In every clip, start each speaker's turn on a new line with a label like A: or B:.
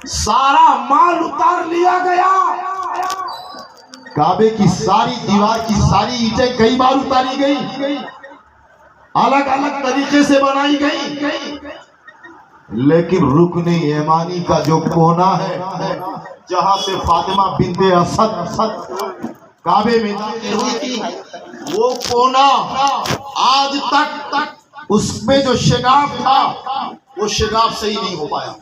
A: سارا مال اتار لیا گیا،
B: کعبے کی ساری دیوار کی ساری اینٹیں کئی بار اتاری گئی، الگ الگ طریقے سے بنائی گئی، لیکن رکن یمانی کا جو کونا ہے جہاں سے فاطمہ بنت اسد کعبے میں داخل ہوئی تھی، وہ کونا آج تک اس میں جو شگاف تھا وہ شگاف صحیح نہیں ہو پایا۔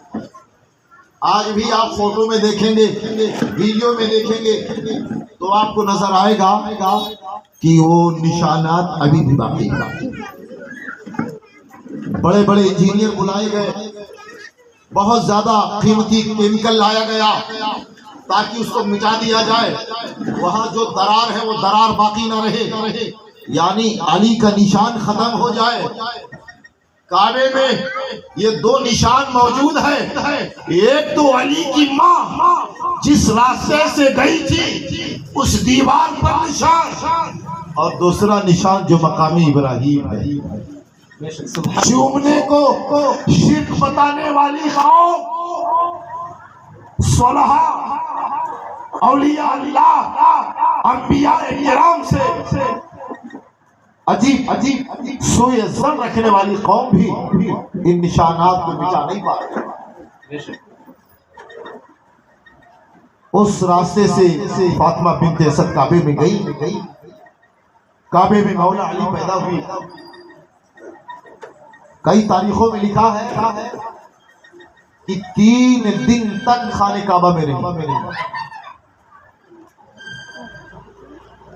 B: آج بھی آپ فوٹو میں دیکھیں گے، ویڈیو میں دیکھیں گے تو آپ کو نظر آئے گا کہ وہ نشانات ابھی بھی باقی ہیں۔ بڑے بڑے انجینئر بلائے گئے، بہت زیادہ قیمتی کیمیکل لایا گیا تاکہ اس کو مٹا دیا جائے، وہاں جو درار ہے وہ درار باقی نہ رہے، یعنی علی کا نشان ختم ہو جائے۔ کعبے میں یہ دو نشان موجود ہیں، ایک تو علی کی ماں جس راستے سے گئی تھی اس دیوار پر نشان، اور دوسرا نشان جو مقام ابراہیم ہے۔
A: چومنے کو شرک بتانے والی قوم، صلحاء اولیاء اللہ انبیاء کرام سے
B: عجیب سوئے زن رکھنے والی قوم بھی ان نشانات کو مٹا نہیں پا رہی۔ اس راستے سے فاطمہ بنت اسد کعبے میں گئی، کعبے میں مولا علی پیدا ہوئی۔ کئی تاریخوں میں لکھا ہے کہ 3 دن تک خانہ کعبہ میں رہی،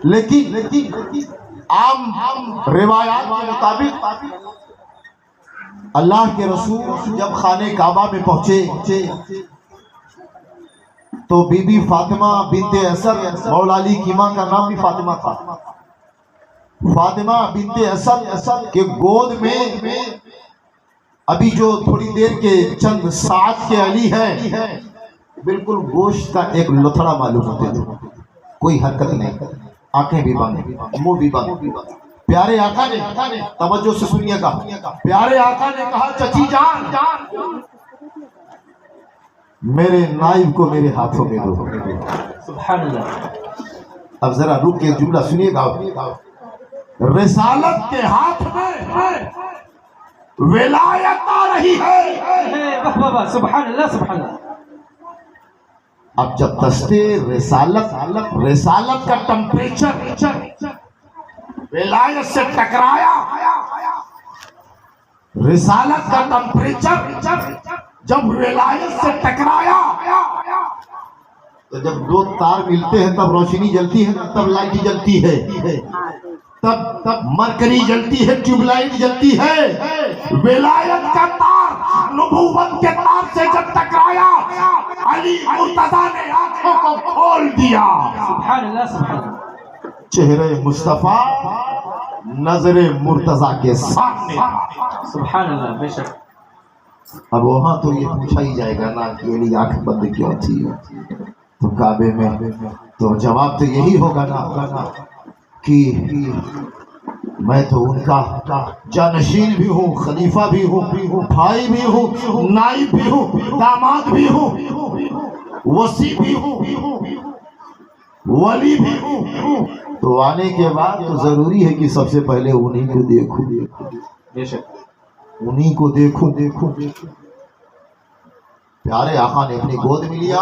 B: لیکن عام روایات کے مطابق اللہ کے رسول جب خانہ کعبہ میں پہنچے تو بی بی فاطمہ بنت اسد، مولا علی کی ماں کا نام بھی فاطمہ تھا، فاطمہ بنت اسد کے گود میں ابھی جو تھوڑی دیر کے چند ساعت کے علی ہیں، بالکل گوشت کا ایک لتھڑا معلوم ہوتے تھے، کوئی حرکت نہیں، آنکھیں بھی بند، منہ بھی بند۔ پیارے آقا نے، توجہ سے سنیے گا، پیارے آقا نے کہا چچی جان میرے نائب کو میرے ہاتھوں میں دو۔
A: سبحان اللہ۔
B: اب ذرا رک کے جملہ سنیے گا،
A: رسالت کے ہاتھ میں ولایت آ رہی ہے۔ سبحان اللہ سبحان اللہ۔
B: اب جب دستے رسالت کا ٹمپریچر
A: ولایت سے ٹکرایا، رسالت کا ٹمپریچر جب ولایت سے ٹکرایا
B: تو جب دو تار ملتے ہیں تب روشنی جلتی ہے، تب لائٹ جلتی ہے، تب مرکری جلتی ہے، ٹیوب لائٹ جلتی ہے۔
A: ولایت کا تار نبوت کے تار سے جب ٹکرایا، علی مرتضیٰ نے آنکھوں کو کھول دیا۔ سبحان اللہ سبحان اللہ۔
B: چہرے مصطفیٰ نظر مرتضیٰ کے سامنے۔
A: سبحان اللہ بے شک۔
B: اب وہاں تو یہ پوچھا ہی جائے گا نا کہ علی آنکھ بند کیوں تھی تو کعبے میں، تو جواب تو یہی ہوگا نا کہ میں تو ان کا جانشین بھی ہوں، خلیفہ بھی ہوں، بھائی بھی ہوں، نائب بھی ہوں، داماد بھی ہوں، وصی بھی ہوں، ولی بھی ہوں، تو آنے کے بعد تو ضروری ہے کہ سب سے پہلے انہیں کو دیکھوں،
A: بے شک
B: انہیں کو دیکھوں۔ پیارے آقا نے اپنی گود میں لیا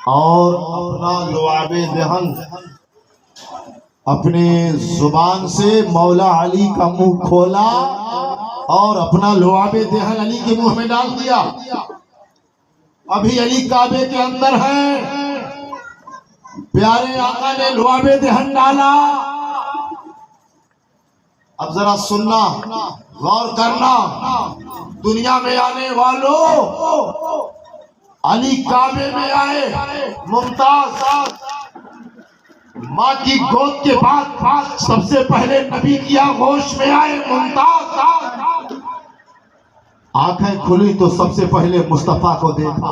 B: اور اپنا لعاب دہن اپنے زبان سے مولا علی کا منہ کھولا اور اپنا لعاب دہن علی کے منہ میں ڈال دیا۔ ابھی علی کعبے کے اندر ہے، پیارے آقا نے لعاب دہن ڈالا۔ اب ذرا سننا، غور کرنا، دنیا میں آنے والوں، علی کعبے میں آئے، ممتاز ماں کی گود کے بعد سب سے پہلے نبی کی آغوش میں آئے، ممتاز آنکھیں کھلی تو سب سے پہلے مصطفیٰ کو دیکھا،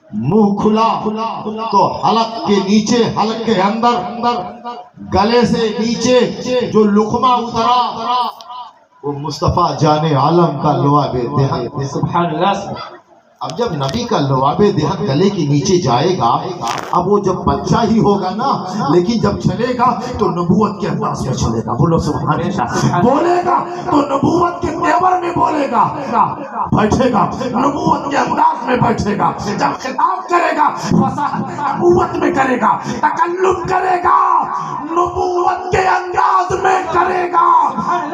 B: منہ کھلا تو حلق کے نیچے، حلق کے اندر گلے سے نیچے جو لقمہ اترا وہ مصطفیٰ جان عالم کا لعاب دہن۔
A: سبحان اللہ۔
B: اب جب نبی کا لواب دہن گلے کے نیچے جائے گا، اب وہ جب بچہ ہی ہوگا نا، لیکن جب چلے گا تو نبوت کے انداز میں چلے گا. بولو سبحان اللہ. بولے گا تو نبوت کے تیور میں بولے گا، بیٹھے گا نبوت کے انداز میں بیٹھے گا. جب خطاب کرے گا فصاحت نبوت میں کرے گا، تکلم کرے گا نبوت کے انداز میں کرے گا.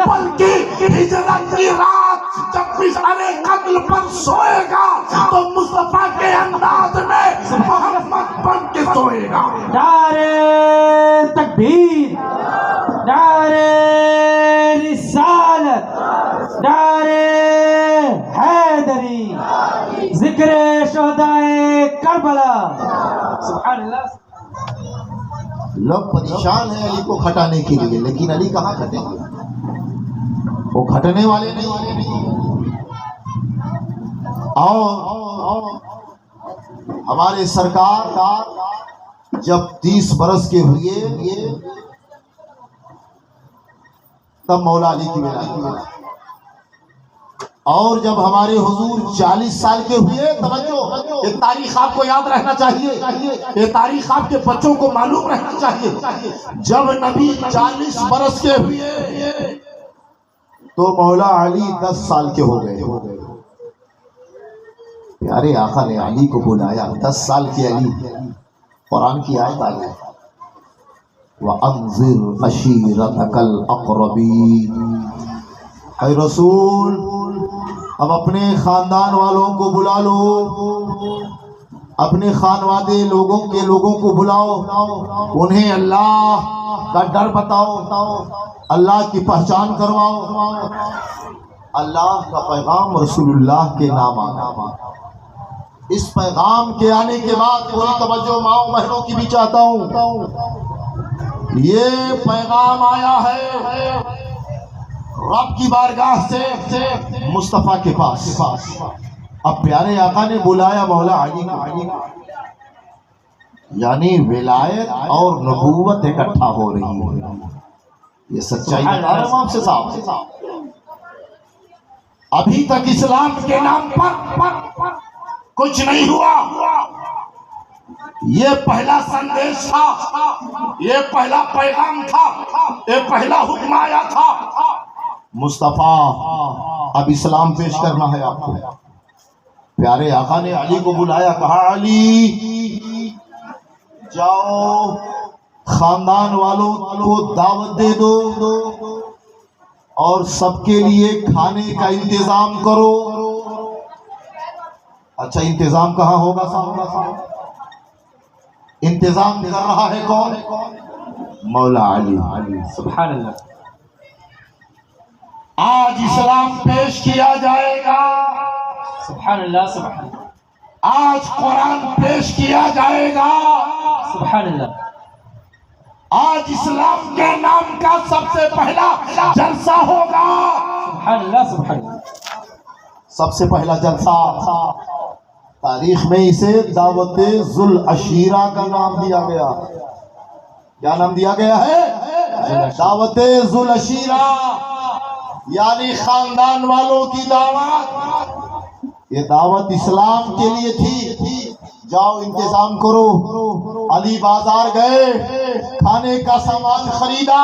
B: بلکہ ہجرت کی رات جب بسترے قتل پر سوئے گا تو مصطفیٰ کے انداز میں محمد بن کے سوئے گا.
C: نعرہ تکبیر، نعرہ رسالت، نعرہ حیدری، ذکر شہدائے کربلا. سبحان اللہ.
B: لوگ پریشان ہیں علی کو کھٹانے کے لیے، لیکن علی کہاں کھٹیں گے؟ وہ کھٹنے والے نہیں. اور ہمارے سرکار جب 30 برس کے ہوئے تب مولا علی کی ولایت. اور جب ہمارے حضور 40 سال کے ہوئے، توجہ، یہ تاریخ آپ کو یاد رہنا چاہیے، یہ تاریخ آپ کے بچوں کو معلوم رہنا چاہیے. جب نبی 40 برس کے ہوئے تو مولا علی 10 سال کے ہو گئے. پیارے آقا نے علی کو بلایا. 10 سال کے علی، قرآن کی آیت آ گئی، وَأَنذِرْ عَشِيرَتَكَ الْأَقْرَبِينَ. اے رسول، اب اپنے خاندان والوں کو بلا لو، اپنے خانوادے لوگوں کو بلاؤ، انہیں اللہ کا ڈر بتاؤ، اللہ کی پہچان کرواؤ. اللہ کا پیغام رسول اللہ کے نام آنا. اس پیغام کے آنے کے بعد پوری توجہ ماؤں بہنوں کی بھی چاہتا ہوں. یہ پیغام آیا ہے رب کی بارگاہ سے مصطفیٰ کے پاس. اب پیارے آقا نے بلایا مولا علی کو، یعنی ولایت اور نبوت اکٹھا ہو رہی ہے. یہ سچائی بتا رہا ہوں آپ سے صاحب. ابھی تک اسلام کے نام پر کچھ نہیں ہوا. یہ پہلا سندیش تھا، یہ پہلا پیغام تھا، یہ پہلا حکم آیا تھا. مصطفیٰ اب اسلام پیش کرنا ہے آپ کو. پیارے آقا نے علی کو بلایا، کہا علی جاؤ خاندان والوں کو دعوت دے دو اور سب کے لیے کھانے کا انتظام کرو. اچھا، انتظام کہاں ہوگا صاحب؟ انتظام کر رہا ہے کون؟ مولا علی.
C: سبحان اللہ.
A: آج اسلام پیش کیا جائے گا.
C: سبحان اللہ. سبحان اللہ.
A: آج قرآن پیش کیا جائے گا.
C: سبحان اللہ.
A: آج اسلام کے نام کا سب سے پہلا جلسہ ہوگا.
C: سبحان اللہ. سبحان اللہ.
B: سب سے پہلا جلسہ تاریخ میں اسے دعوت ذوالعشیرہ کا نام دیا گیا. کیا نام دیا گیا ہے؟ دعوت ذوالعشیرہ، یعنی خاندان والوں کی دعوت. یہ دعوت اسلام کے لیے تھی. جاؤ انتظام کرو. علی بازار گئے، کھانے کا سامان خریدا،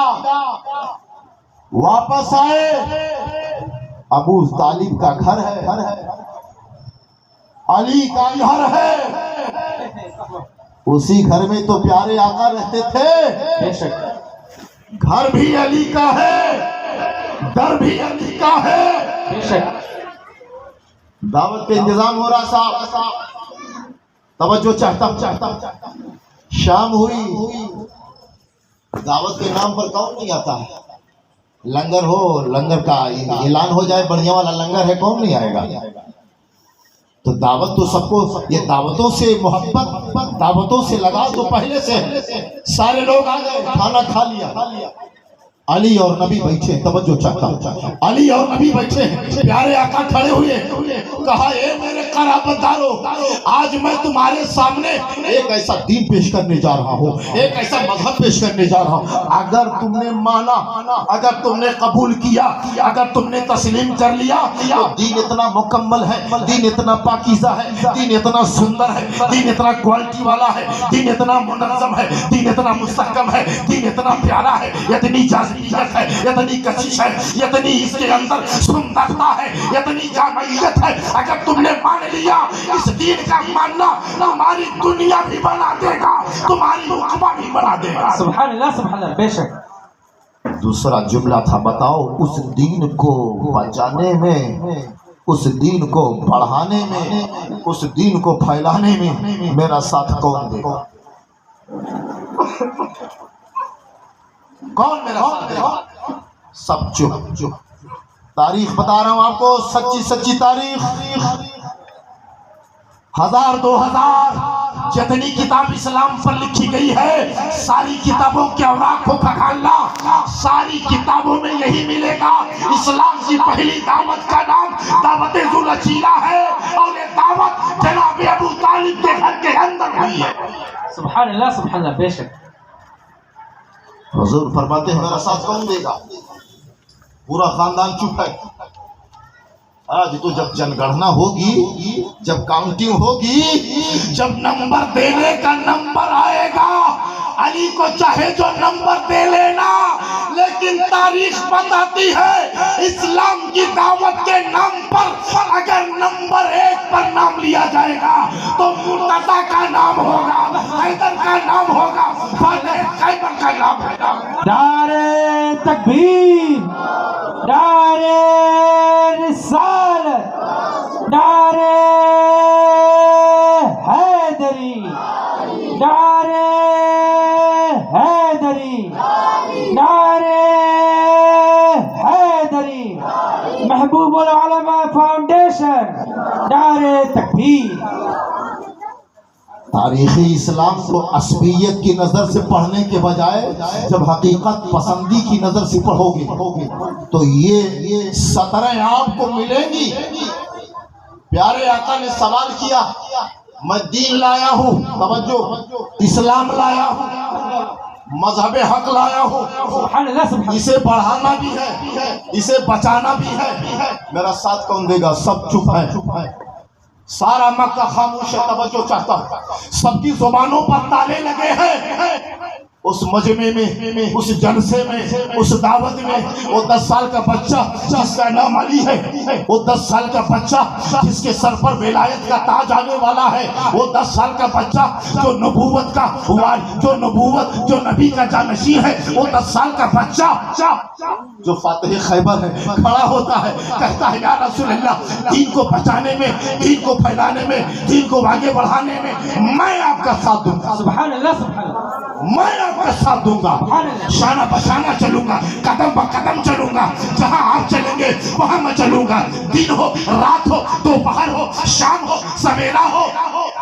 B: واپس آئے. ابو طالب کا گھر ہے، علی کا گھر ہے. اسی گھر میں تو پیارے آقا رہتے تھے. گھر بھی علی کا ہے، در بھی علی کا ہے. دعوت کا انتظام ہو رہا صاحب. توجہ چاہتا. شام ہوئی، دعوت کے نام پر کون نہیں آتا ہے؟ لنگر ہو، لنگر کا اعلان ہو جائے بڑھیا والا لنگر ہے، کون نہیں آئے گا؟ تو دعوت تو سب کو، یہ دعوتوں سے محبت، دعوتوں سے لگا تو پہلے سے سارے لوگ آ گئے، کھانا کھا لیا. علی اور نبی بیٹھے. توجہ چاہتا. علی اور نبی بیٹھے، پیارے آقا کھڑے ہوئے، کہا اے میرے قرابتدارو، آج میں تمہارے سامنے ایک ایسا دین پیش کرنے جا رہا ہوں، ایک ایسا مذہب پیش کرنے جا رہا ہوں۔ اگر تم نے مانا، اگر تم نے قبول کیا، اگر تم نے تسلیم کر لیا تو دین اتنا مکمل ہے، دین اتنا پاکیزہ ہے، دین اتنا سندر ہے، دین اتنا کوالٹی والا ہے، دین اتنا منظم ہے، دین اتنا مستحکم ہے، دین اتنا پیارا ہے، اتنی جاذبیت ہے، اتنی کشش ہے، اتنی اس کے اندر سندرتا ہے، اتنی جامعیت ہے۔ اگر تم نے مان لیا، اس دین کا ماننا تمہاری دنیا بھی بنا دے گا، تمہاری عقبہ بھی بنا دے گا۔
C: سبحان اللہ سبحان اللہ، بے شک۔
B: دوسرا جملہ تھا، بتاؤ اس دین کو بچانے میں، اس دین کو بڑھانے میں، اس دین کو پھیلانے میں میرا ساتھ کون دے گا؟ کون میرا ساتھ دے گا؟ سب چپ۔ تاریخ بتا رہا ہوں آپ کو، سچی سچی تاریخ، 1000 2000 جتنی کتاب اسلام پر لکھی گئی ہے، ساری کتابوں کے اوراق کو کھنگالنا، ساری کتابوں میں یہی ملے گا۔ اسلام کی پہلی دعوت کا نام دعوت ذوالچیلہ ہے، اور یہ دعوت جناب ابو طالب کے گھر کے اندر ہوئی ہے۔
C: سبحان اللہ سبحان اللہ، بے شک۔
B: حضور فرماتے ہیں میرا ساتھ کون دے گا؟ پورا خاندان چپ ہے۔ آج تو جب جن گڑنا ہوگی، جب کاؤنٹنگ ہوگی، جب نمبر دینے کا نمبر آئے گا، علی کو چاہے جو نمبر دے لینا، لیکن تاریخ بتاتی ہے اسلام کی دعوت کے نام پر اگر نمبر 1 پر نام لیا جائے گا تو مرتضیٰ کا نام ہوگا، حیدر کا نام ہوگا، فاتح خیبر کا نام ہوگا۔
C: نعرہ تکبیر، نعرہ رسالت، نعرہ حیدری، نعرہ حیدری، نعرہ حیدری، محبوب العلماء فاؤنڈیشن، نعرہ تکبیر۔
B: تاریخ اسلام کو عصبیت کی نظر سے پڑھنے کے بجائے جب حقیقت پسندی کی نظر سے پڑھو گے تو یہ سطریں آپ کو ملیں گی۔ پیارے آقا نے سوال کیا، میں دین لایا ہوں، توجہ، اسلام لایا ہوں، مذہب حق لایا ہوں،
C: سبحان اللہ سبحان اللہ۔
B: اسے بڑھانا بھی ہے، اسے بچانا بھی ہے، میرا ساتھ کون دے گا؟ سب چپ ہے۔ سارا مکہ خاموش ہے، توجہ چاہتا ہوں۔ سب کی زبانوں پر تالے لگے ہیں۔ اس مجمع میں، اس جلسے میں، اس دعوت میں وہ 10 سال کا بچہ جس کا نام علی ہے، وہ 10 سال کا بچہ جس کے سر پر ولایت کا تاج آنے والا ہے، وہ 10 سال کا بچہ جو نبوت کا جو نبی کا جانشین ہے، وہ 10 سال کا بچہ جو فاتح خیبر ہے، کھڑا ہوتا ہے، کہتا ہے یا رسول اللہ، دین کو بچانے میں، دین کو پھیلانے میں، دین کو آگے بڑھانے میں میں آپ کا ساتھ دوں گا۔
C: سبحان اللہ سبحان اللہ،
B: میں آپ کا ساتھ دوں گا، شانہ بشانہ چلوں گا، قدم بہ قدم چلوں گا، جہاں آپ چلیں گے وہاں میں چلوں گا۔ دن ہو، رات ہو، دوپہر ہو، شام ہو، سویرا ہو،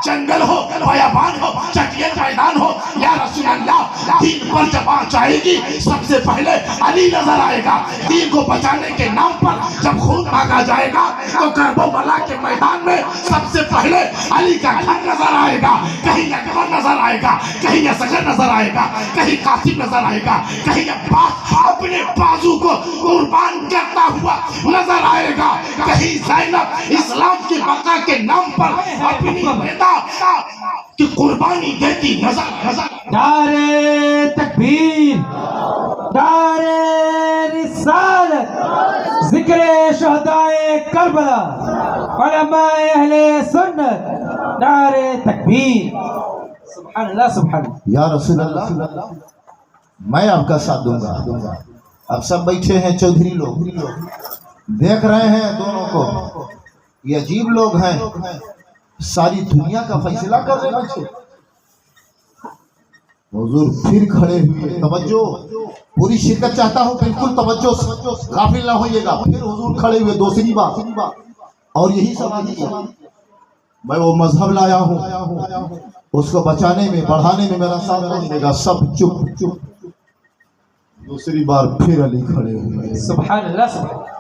B: جنگل ہو، بیابان ہو، چٹیل میدان ہو، یا رسول اللہ، دین پر جب آنچ آئے گی سب سے پہلے علی نظر آئے گا۔ دین کو بچانے کے نام پر جب خون مانگا جائے گا تو کربلا کے میدان میں سب سے پہلے علی کا گھر نظر آئے گا، کہیں اکبر نظر آئے گا، کہیں اصغر نظر آئے گا، کہیں قاسم نظر آئے گا، کہیں عباس اپنے بازو کو قربان کرتا ہوا نظر آئے گا، کہیں زینب اسلام کی بقا کے نام پر اپنی بیٹا کی قربانی دیتی نظر۔
C: نعرہ تکبیر، نعرہ رسالت، ذکر شہدائے کربلا، علماء اہل سنت، نعرہ تکبیر۔ سبحان اللہ سبحان اللہ۔
B: یا رسول اللہ، میں آپ کا ساتھ دوں گا۔ اب سب بیٹھے ہیں چودھری لوگ، دیکھ رہے ہیں دونوں کو، یہ عجیب لوگ ہیں، ساری دنیا کا فیصلہ کر رہے ہیں۔ حضور پھر کھڑے ہوئے، توجہ، پوری شرکت چاہتا ہوں، بالکل توجہ، غافل نہ ہوئیے گا۔ پھر حضور کھڑے ہوئے، دوسری بات، اور یہی سوال کیا، میں وہ مذہب لایا ہوں، اس کو بچانے میں، بڑھانے میں میرا ساتھ کون دے گا؟ سب چپ۔ دوسری بار پھر علی کھڑے ہوئے،
C: سبحان اللہ سبحان اللہ۔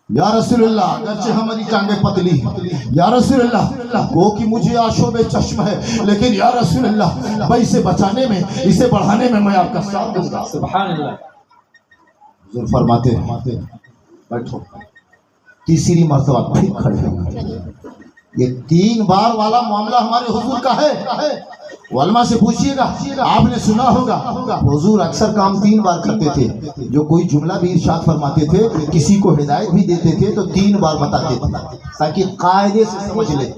B: یا رسول اللہ اگرچہ ہماری ٹانگیں پتلی ہیں، یا رسول اللہ گو کہ مجھے آشوب چشم ہے، لیکن یا رسول اللہ میں اسے بچانے میں، اسے بڑھانے میں میں آپ کا ساتھ دوں گا۔
C: سبحان اللہ۔
B: حضور فرماتے ہیں بیٹھو، تیسری مرتبہ پھر کھڑے ہیں۔ یہ 3 بار والا معاملہ ہمارے حضور کا ہے۔ علماء سے پوچھئے گا، آپ نے سنا ہوگا حضور اکثر کام 3 بار کرتے تھے، جو کوئی جملہ بھی ارشاد فرماتے تھے، کسی کو ہدایت بھی دیتے تھے تو 3 بار بتاتے تھے تاکہ قاعدے سے سمجھ لے،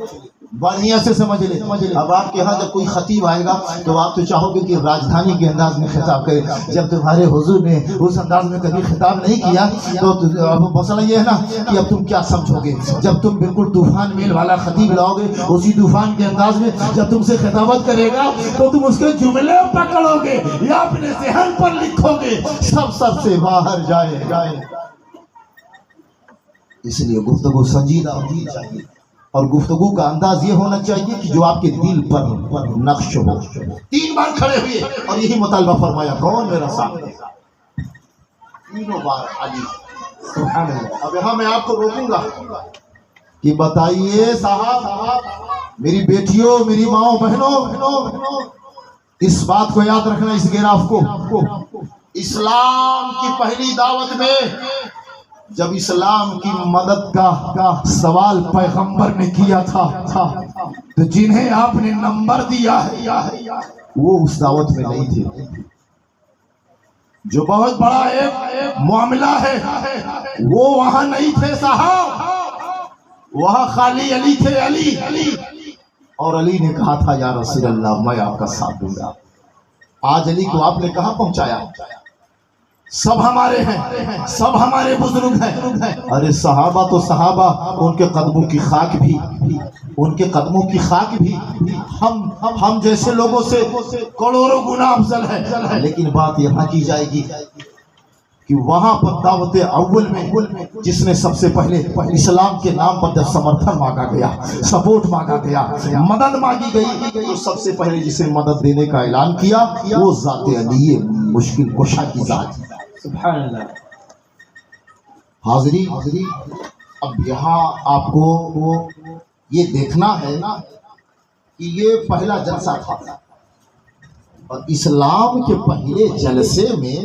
B: بڑھیا سے سمجھ لے۔ اب آپ کے ہاں جب کوئی خطیب آئے گا تو آپ تو چاہو گے کہ راجدھانی کے انداز میں خطاب کرے، جب تمہارے حضور نے اس انداز میں کبھی خطاب نہیں کیا تو اب مسئلہ یہ ہے نا کہ اب تم کیا سمجھو گے۔ جب تم بالکل طوفان میل والا خطیب لاؤ گے اسی طوفان کے انداز میں جب تم سے خطابت کرے گا تو تم اس کے جملے پکڑو گے یا اپنے ذہن پر لکھو گے، سب سے باہر جائے۔ اس لیے گفتگو سنجیدہ ہونی چاہیے، اور گفتگو کا انداز یہ ہونا چاہیے کہ جو آپ کے دل پر نقش ہو۔ 3 بار کھڑے ہوئے اور یہی مطالبہ فرمایا، کون میرا سامنے؟ 3 بار علی۔ سبحان اللہ۔ اب یہاں میں آپ کو روکوں گا کہ بتائیے صاحب، میری بیٹیوں، میری ماؤں، بہنوں، اس بات کو یاد رکھنا، اس گراف کو۔ اسلام کی پہلی دعوت میں جب اسلام کی مدد کا سوال پیغمبر نے کیا تھا تو جنہیں آپ نے نمبر دیا ہے وہ اس دعوت میں نہیں تھے۔ جو بہت بڑا ایک معاملہ ہے وہ وہاں نہیں تھے صاحب، وہاں خالی علی تھے، علی، اور علی نے کہا تھا یا رسول اللہ میں آپ کا ساتھ دوں گا۔ آج علی کو آپ نے کہاں پہنچایا؟ سب ہمارے ہیں، سب ہمارے بزرگ ہیں۔ ارے صحابہ تو صحابہ، ان کے قدموں کی خاک بھی، ان کے قدموں کی خاک بھی ہم جیسے لوگوں سے کروڑوں گنا افضل ہے۔ لیکن بات یہاں کی جائے گی کہ وہاں پر دعوت اول میں جس نے سب سے پہلے اسلام کے نام پر جب سمرتھن مانگا گیا، سپورٹ مانگا گیا، مدد مانگی گئی، تو سب سے پہلے جسے مدد دینے کا اعلان کیا وہ ذات علی مشکل کشا کی ذات۔
C: سبحان اللہ۔
B: حاضری، اب یہاں آپ کو یہ دیکھنا ہے کہ یہ پہلا جلسہ تھا، اور اسلام کے پہلے جلسے میں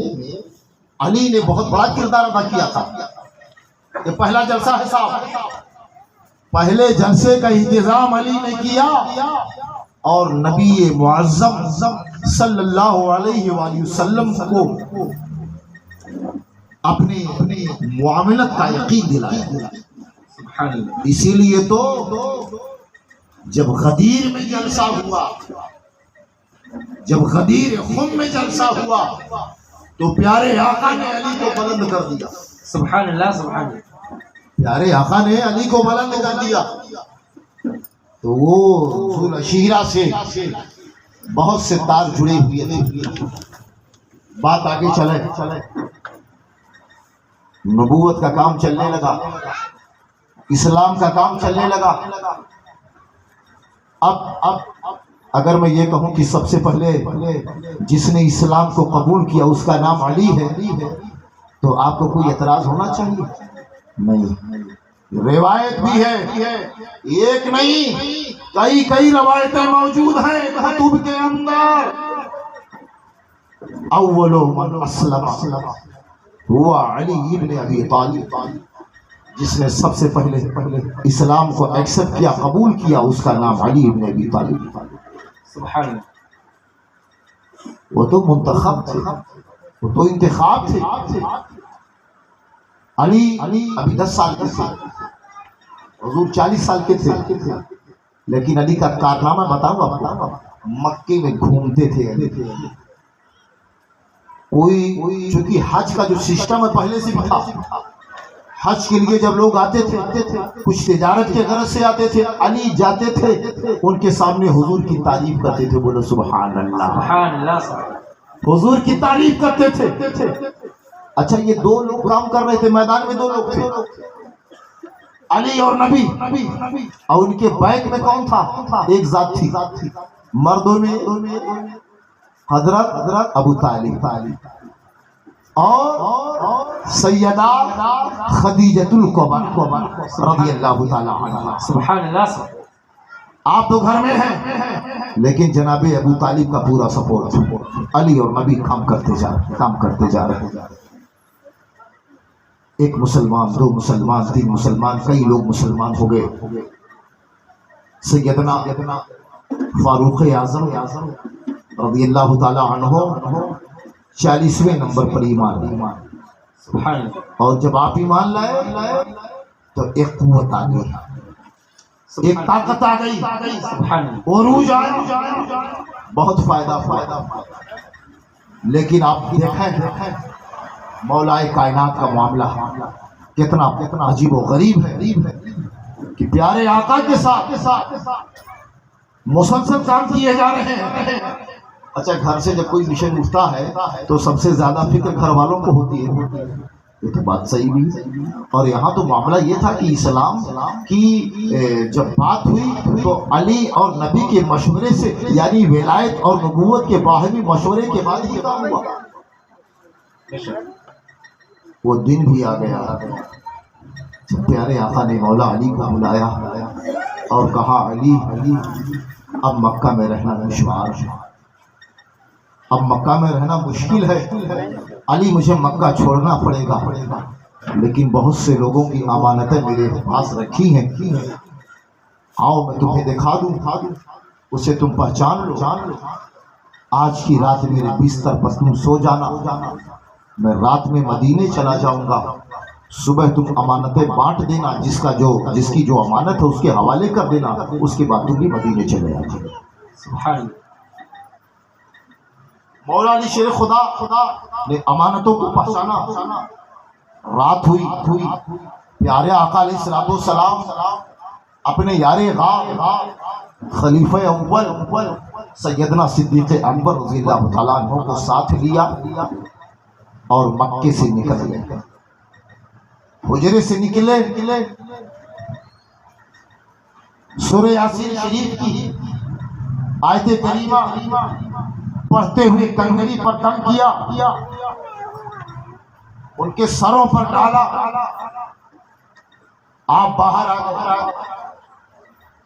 B: علی نے بہت بڑا کردار ادا کیا تھا۔ یہ پہلا جلسہ ہے صاحب، پہلے جلسے کا انتظام علی نے کیا، اور نبی معظم صلی اللہ علیہ وآلہ وسلم کو اپنے معاملت کا یقین دلایا۔ اسی لیے تو جب غدیر میں جلسہ ہوا، جب غدیر خم میں جلسہ ہوا تو پیارے آقا نے علی کو بلند کر دیا۔
C: سبحان اللہ، سبحان اللہ۔
B: پیارے آقا نے علی کو بلند کر دیا تو وہ ذو العشیرہ سے بہت سے تار جڑے ہوئے تھے۔ بات آگے چلے، نبوت کا کام چلنے لگا، اسلام کا کام چلنے لگا۔ اب اگر میں یہ کہوں کہ سب سے پہلے جس نے اسلام کو قبول کیا اس کا نام علی ہے تو آپ کو کوئی اعتراض ہونا چاہیے؟ نہیں۔ روایت بھی ہے، ایک نہیں کئی روایتیں موجود ہیں کتب کے اندر۔ اول من اسلم ہوا علی ابن ابی طالب، جس نے سب سے پہلے اسلام کو ایکسپٹ کیا، قبول کیا، اس کا نام علی ابن ابی طالب۔
C: سبحان اللہ۔
B: وہ تو منتخب تھے، وہ تو انتخاب تھے۔ علی ابھی 10 سال کے تھے، حضور 40 سال کے تھے، لیکن علی کا کارنامہ بتاؤں گا۔ مکے میں گھومتے تھے کوئی، چونکہ حج کا جو سسٹم ہے پہلے سے بھی تھا، حج کے لیے جب لوگ آتے تھے کچھ تجارت کے غرض سے آتے تھے، علی جاتے تھے ان کے سامنے حضور کی تعریف کرتے تھے، بولو سبحان اللہ،
C: سبحان اللہ۔
B: حضور کی تعریف کرتے تھے۔ اچھا، یہ 2 لوگ کام کر رہے تھے، میدان میں 2 لوگ تھے، علی اور نبی، اور ان کے بیک میں کون تھا؟ ایک ذات تھی، مردوں میں حضرت ابو طالب۔ اور سیدہ خدیجۃ الکبریٰ رضی اللہ تعالی عنہا.
C: سبحان اللہ.
B: آپ تو گھر میں ہیں لیکن جناب ابو طالب کا پورا سپورٹ علی اور نبی کام کرتے جا رہے ہیں. ایک مسلمان، دو مسلمان، تین مسلمان، کئی لوگ مسلمان ہو گئے. سیدنا فاروق اعظم رضی اللہ تعالی عنہ 40ویں نمبر پر ایمان لائے.
C: سبحان اللہ.
B: اور جب آپ ایمان لائے تو ایک قوت آ گئی، ایک طاقت آ گئی،
C: سبحان اللہ.
B: عروج آیا، بہت فائدہ. لیکن آپ دیکھیں مولا کائنات کا معاملہ کتنا عجیب و غریب ہے کہ پیارے آقا کے ساتھ مسلسل کام کیے جا رہے ہیں. اچھا، گھر سے جب کوئی مشن اٹھتا ہے تو سب سے زیادہ فکر گھر والوں کو ہوتی ہے، یہ تو بات صحیح بھی. اور یہاں تو معاملہ یہ تھا کہ اسلام کی جب بات ہوئی تو علی اور نبی کے مشورے سے، یعنی ولایت اور نبوت کے باہمی مشورے کے بعد یہ کام ہوا. وہ دن بھی آ گیا جب پیارے آقا نے مولا علی کو بلایا اور کہا علی اب مکہ میں رہنا دشوار ہے، اب مکہ میں رہنا مشکل ہے علی، مجھے مکہ چھوڑنا پڑے گا، لیکن بہت سے لوگوں کی امانتیں میرے پاس رکھی ہیں، آؤ میں تمہیں دکھا دوں، اسے تم پہچان لو. آج کی رات میرے بستر پر تم سو جانا، میں رات میں مدینے چلا جاؤں گا، صبح تم امانتیں بانٹ دینا، جس کی جو امانت ہے اس کے حوالے کر دینا، اس کے بعد تم بھی مدینے چلے آجائے.
C: سبحان اللہ.
B: مولا علی شیر خدا نے امانتوں کو پہچانا. رات ہوئی، پیارے آقا علیہ الصلوۃ والسلام اپنے یار غار خلیفہ اول سیدنا صدیق اکبر رضی اللہ تعالیٰ عنہ کو ساتھ لیا اور مکے سے نکل گئے. حجرے سے نکلے، سورہ یاسین شریف کی آیت کریمہ پڑھتے ہوئے کنگری پر دم کیا، ان کے سروں پر ڈالا. آپ باہر آ گئے.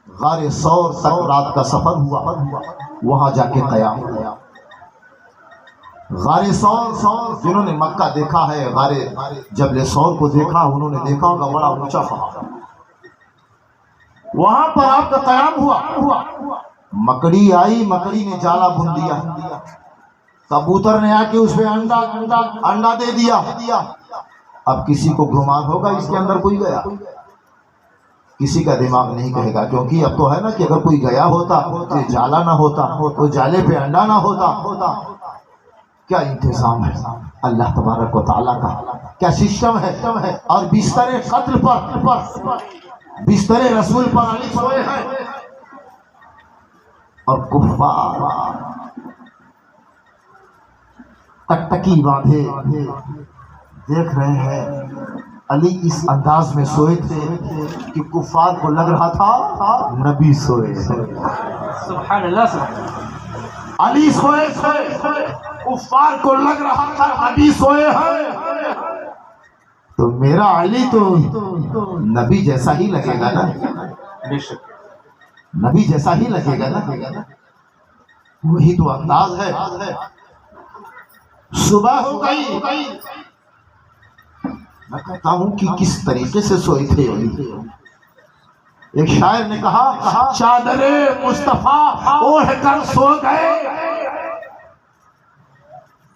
B: غار ثور تک رات کا سفر ہوا، وہاں جا کے قیام ہوا. غار ثور جنہوں نے مکہ دیکھا ہے، غار جبل ثور کو دیکھا، انہوں نے دیکھا ہوگا بڑا اونچا پہاڑ. وہاں پر آپ کا قیام ہوا. مکڑی آئی، مکڑی نے جالا بن دیا، کبوتر نے آ کے اس پہ انڈا دے دیا. اب کسی کو گمان ہوگا اس کے اندر کوئی گیا، کسی کا دماغ نہیں کہے گا، کیونکہ اب تو ہے نا کہ اگر کوئی گیا ہوتا تو جالا نہ ہوتا، تو جالے پہ انڈا نہ ہوتا. کیا انتظام ہے اللہ تبارک و تعالیٰ کا، کیا سسٹم ہے. اور بستر قتل پر، بستر رسول پر علی سوئے ہیں، اور کفار ٹکٹکی باندھے دیکھ رہے ہیں. علی اس انداز میں سوئے تھے کہ کفار کو لگ رہا تھا نبی سوئے.
C: سبحان اللہ. سبحان
B: علی سوئے تھے، کفار کو لگ رہا تھا نبی سوئے ہیں. تو میرا علی تو نبی جیسا ہی لگے گا نا،
C: بے شک
B: نبی جیسا ہی لگے گا نا، وہی تو انداز ہے. صبح ہو گئی، میں کہتا ہوں کہ کس طریقے سے سوئے تھے علی. ایک شاعر نے کہا چادر مصطفیٰ اوڑھ کر سو گئے،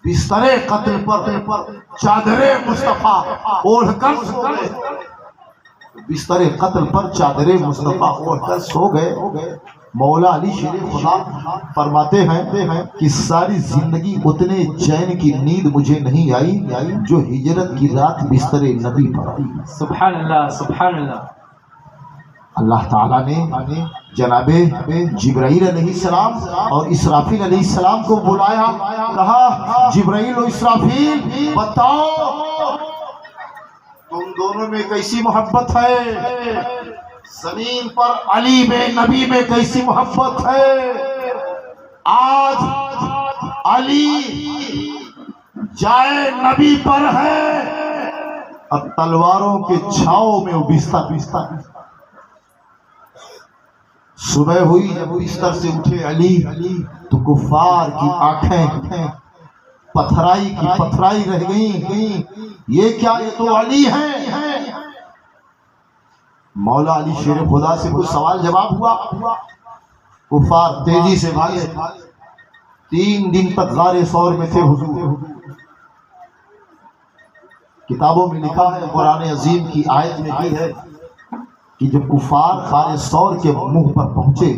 B: بستر قتل پر چادر مصطفیٰ اوڑھ کر سو گئے. بستر قتل پر چادر مصطفیٰ اوڑھ کر سو گئے. مولا علی شیر خدا فرماتے ہیں کہ ساری زندگی اتنے چین کی نیند مجھے نہیں آئی جو ہجرت کی رات بستر نبی پر آئی.
C: سبحان اللہ. سبحان اللہ.
B: اللہ تعالیٰ نے جناب جبرائیل علیہ السلام اور اسرافیل علیہ السلام کو بلایا، کہا جبرائیل و اسرافیل بتاؤ تم دونوں میں کیسی محبت ہے، زمین پر علی میں نبی میں کیسی محبت ہے. آج علی
A: جائے نبی پر ہے،
B: اب تلواروں کے چھاؤں میں وہ بستر صبح ہوئی جب بستر سے اٹھے علی تو کفار کی آنکھیں پتھرائی کی پتھرائی رہ گئیں، یہ کیا، یہ تو علی ہیں۔ مولا علی شیر خدا سے کوئی سوال جواب ہوا، کفار تیزی سے بھاگے، 3 دن تک غار ثور میں تھے حضور۔ کتابوں میں لکھا ہے، قرآن عظیم کی آیت میں بھی ہے کہ جب کفار غار ثور کے منہ پر پہنچے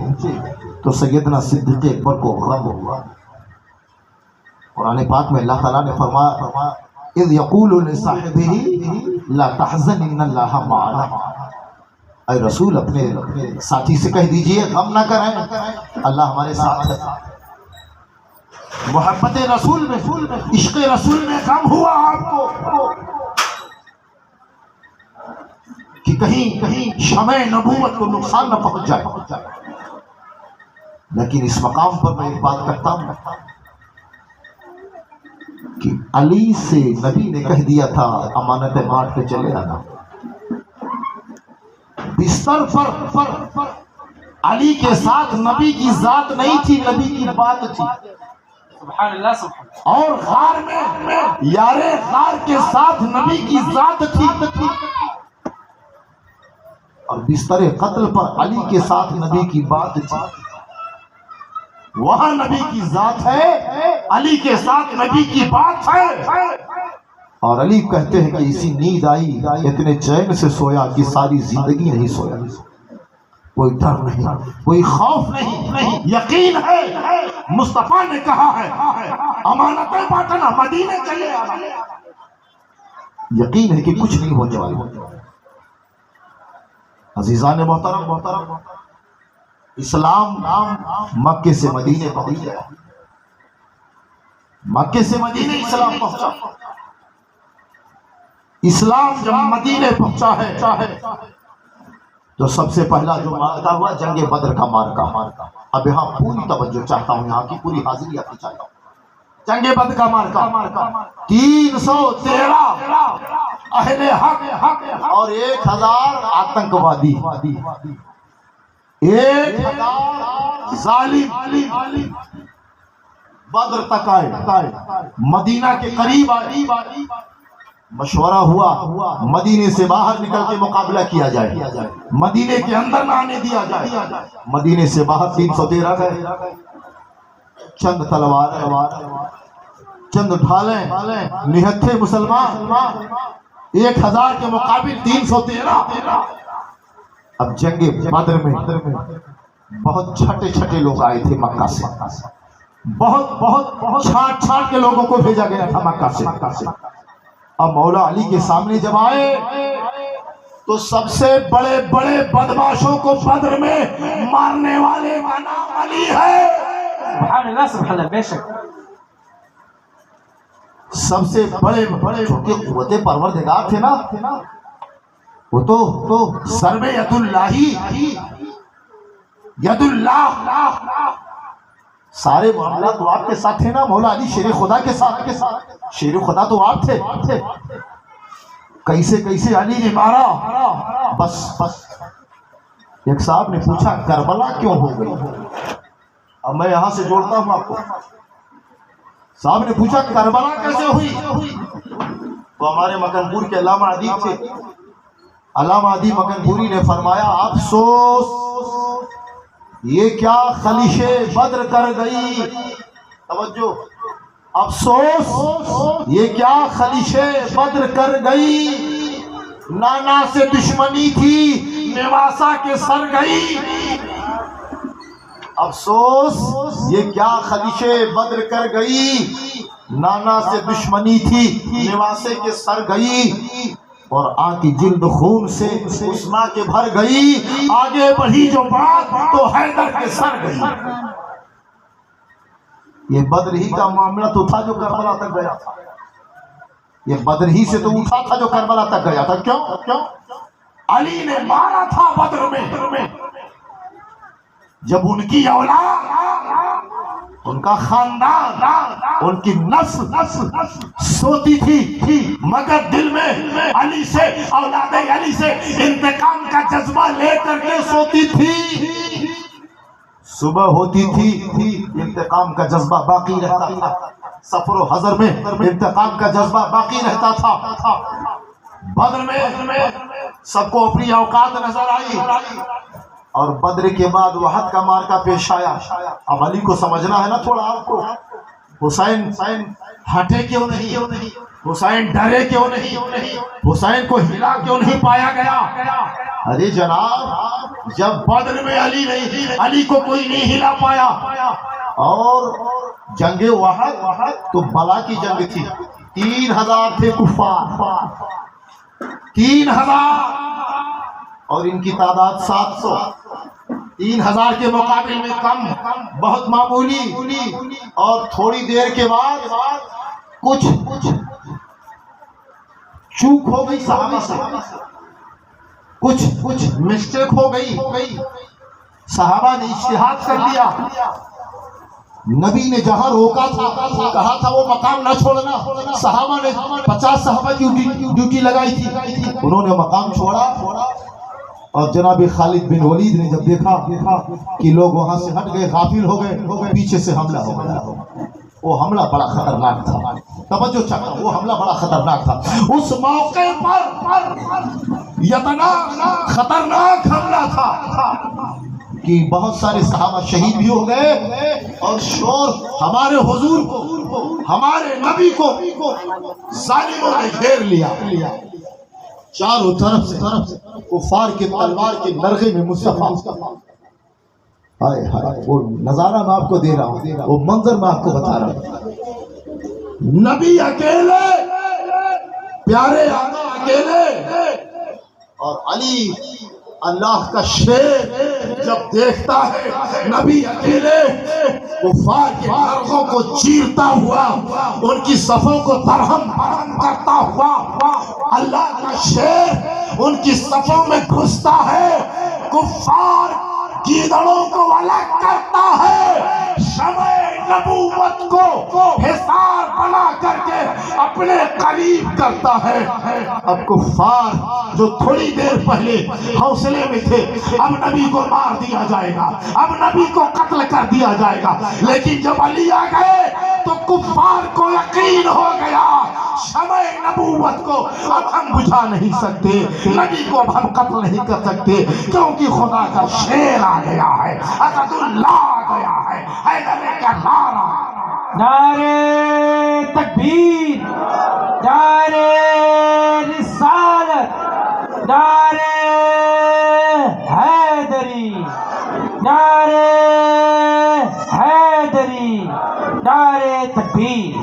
B: تو سیدنا صدیق اکبر کو غم ہوا۔ قرآن پاک میں اللہ تعالیٰ نے فرمایا اذ یقول لصاحبہ لا تحزن ان اللہ معنا، اے رسول اپنے ساتھی سے کہہ دیجئے غم نہ کریں، اللہ ہمارے ساتھ ہے۔
A: محبت رسول میں، عشق رسول میں غم ہوا آپ کو کہ کہیں شمع نبوت کو نقصان نہ پہنچ جائے۔
B: لیکن اس مقام پر میں ایک بات کرتا ہوں کہ علی سے نبی نے کہہ دیا تھا امانتیں بانٹ کے چلے آنا،
A: بستر پر علی کے ساتھ نبی کی ذات نہیں تھی، نبی کی بات تھی،
C: سبحان اللہ سبحان اللہ۔
A: اور غار میں یار غار کے ساتھ نبی کی ذات تھی،
B: اور بستر قتل پر علی کے ساتھ نبی کی بات تھی۔
A: وہاں نبی کی ذات ہے، علی کے ساتھ نبی کی بات ہے۔
B: اور علی کہتے ہیں کہ اسی نیند آئی، اتنے چین سے سویا کہ ساری زندگی نہیں سویا، کوئی ڈر نہیں،
A: کوئی خوف نہیں، یقین ہے۔ مصطفیٰ نے کہا ہے امانتیں بانٹنا، مدینے چلے آنا،
B: یقین ہے کہ کچھ نہیں ہونے والا۔ عزیزان محترم، اسلام مکے سے مدینے پہنچ گیا،
A: مکے سے مدینے اسلام پہنچا۔ اسلام جب مدینے پہنچا ہے
B: تو سب سے پہلا جو معرکہ ہوا جنگ بدر کا معرکہ۔ اب یہاں پوری توجہ چاہتا ہوں، یہاں کی پوری حاضری آپ کی چاہتا ہوں۔
A: جنگ بدر کا معرکہ 313 اہل حق
B: اور 1000 آتنکوادی،
A: 1000 ظالم
B: بدر تک آئے،
A: مدینہ کے قریب آئے۔
B: مشورہ ہوا مدینے سے باہر نکل کے مقابلہ کیا جائے،
A: مدینے کے اندر نہ آنے دیا جائے۔
B: مدینے سے باہر 313 گئے، چند تلواریں، چند ڈھالیں، نہتھے مسلمان،
A: 1000 کے مقابل 313۔
B: اب جنگ بدر میں بہت چھٹے لوگ آئے تھے مکہ سے،
A: بہت چھاٹ کے لوگوں کو بھیجا گیا تھا مکہ سے۔
B: اب مولا علی کے سامنے جب آئے
A: تو سب سے بڑے بدماشوں کو بدر میں مارنے والے کا نام علی ہے۔
C: سبحان اللہ سبحان اللہ، بے شک
B: سب سے بڑے چونکہ قوت پروردگار تھے نا، وہ تو
A: سرب ید اللہ،
B: سارے معاملات تو آپ کے ساتھ تھے نا، مولا علی شیر خدا کے ساتھ، شیر خدا تو آپ تھے۔ کیسے علی نے مارا؟ بس ایک صاحب نے پوچھا کربلا کیوں ہو گئی؟ اب میں یہاں سے جوڑتا ہوں آپ کو۔ صاحب نے پوچھا کربلا کیسے ہوئی؟ تو ہمارے مکنپور کے علامہ ادیب تھے، علامہ ادیب مکنپوری نے فرمایا افسوس یہ کیا خلیش بدر کر گئی، توجہ، افسوس یہ کیا خلیش بدر کر گئی،
A: نانا سے دشمنی تھی، نواسا کے سر گئی۔
B: افسوس یہ کیا خلیش بدر کر گئی، نانا سے دشمنی تھی، نواسے کے سر گئی، اور آن کی جلد خون سے اس ماں کے بھر گئی،
A: آگے بڑھی جو بات تو حیدر کے سر گئی۔
B: یہ بدر ہی کا معاملہ تو تھا جو کربلا تک گیا تھا، یہ بدر ہی سے تو اٹھا تھا جو کربلا تک گیا تھا۔ کیوں؟
A: علی نے مارا تھا بدر میں، جب ان کی اولاد، ان کا خاندان ان کی نفس سوتی تھی مگر دل میں علی سے اولاد علی سے انتقام کا جذبہ لے کر کے سوتی تھی. صبح ہوتی تھی انتقام کا جذبہ باقی رہتا تھا. سفر و حضر میں انتقام کا جذبہ باقی رہتا تھا. بدر میں سب کو اپنی اوقات نظر آئی اور بدر کے بعد وحد کا مارکا پیش آیا. اب علی کو سمجھنا ہے نا تھوڑا آپ کو. حسین ہٹے کیوں نہیں, حسین ڈرے کیوں نہیں, حسین کو ہلا کیوں نہیں پایا گیا؟ ارے جناب جب بدر میں علی کو کوئی نہیں ہلا پایا اور جنگ وحد تو بلا کی جنگ تھی. 3000 تھے کفار, 3000 اور ان کی تعداد 700. 3000 کے مقابل میں کم, بہت معمولی. اور تھوڑی دیر کے بعد کچھ چوک ہو گئی صحابہ سے, کچھ مسٹیک ہو گئی. صحابہ نے اجتہاد کر لیا. نبی نے جہاں روکا تھا کہا تھا وہ مقام نہ چھوڑنا. صحابہ نے 50 صحابہ کی ڈیوٹی لگائی تھی, انہوں نے مقام چھوڑا. اور جناب خالد بن ولید نے جب دیکھا کہ لوگ وہاں سے ہٹ گئے, غافل ہو گئے, پیچھے سے حملہ ہو گیا. وہ حملہ بڑا خطرناک تھا. توجہ چاہتا, وہ حملہ بڑا خطرناک تھا. اس موقع پر اتنا خطرناک حملہ تھا کہ بہت سارے صحابہ شہید بھی ہو گئے اور شور ہمارے حضور کو, ہمارے نبی کو ظالموں نے گھیر لیا. چاروں طرف سے کفار کے تلوار کے نرغے میں مصطفیٰ. وہ نظارہ میں آپ کو دے رہا ہوں, وہ منظر میں آپ کو بتا رہا ہوں. نبی اکیلے, پیارے آقا اکیلے, اور علی اللہ کا شیر جب دیکھتا ہے نبی اکیلے کفار کے نرغوں کو چیرتا ہوا, ان کی صفوں کو درہم کرتا ہوا, اللہ کا شیر ان کی صفوں میں گھستا ہے, کفار گیدڑوں کو الگ کرتا ہے, شمع نبوت کو حصار بنا کر کے اپنے قریب کرتا ہے. اب کفار جو تھوڑی دیر پہلے حوصلے میں تھے, اب نبی کو مار دیا جائے گا, اب نبی کو قتل کر دیا جائے گا. لیکن جب علی آ گئے تو کفار کو یقین ہو گیا شمع نبوت کو اب ہم بجھا نہیں سکتے, نبی کو اب ہم قتل نہیں کر سکتے, کیونکہ خدا کا شیر آ گیا ہے, اسد اللہ آ گیا ہے, حیدر کا نعرہ.
C: نعرے تکبیر, نعرے رسالت, نعرے حیدری, نعرے حیدری, نعرے تکبیر.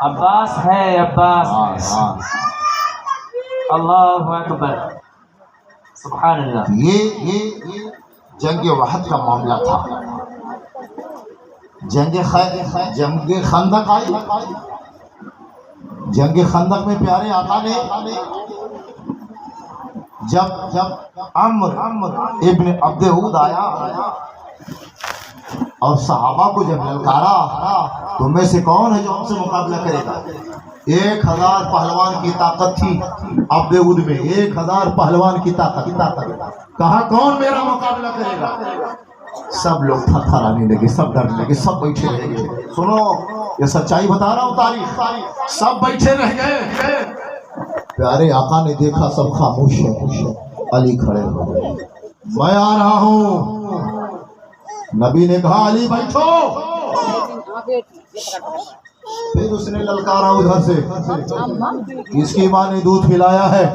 C: عباس ہے, عباس. اللہ اکبر, سبحان اللہ.
A: یہ جنگ وحد کا معاملہ تھا. جنگ خندق آئی. جنگ خندق میں پیارے آقا نے جب عمر ابن عبد عود آیا اور صحابہ کو جب للکارا تم میں سے کون ہے جو ہم سے مقابلہ کرے گا. 1000 پہلوان کی طاقت تھی عبد عود میں, 1000 پہلوان کی طاقت. کہا کون میرا مقابلہ کرے گا؟ سب لوگ تھرتھرانے لگے, سب ڈرنے لگے, سب بیٹھے رہ گئے. سنو یہ سچائی بتا رہا ہوں, تاریخ. سب بیٹھے رہ گئے. پیارے آقا نے دیکھا سب خاموش ہے, علی کھڑے ہو گئے. میں آ رہا ہوں. نبی نے کہا علی بیٹھو. پھر اس نے للکارا ادھر سے, اس کی ماں نے دودھ پلایا ہے,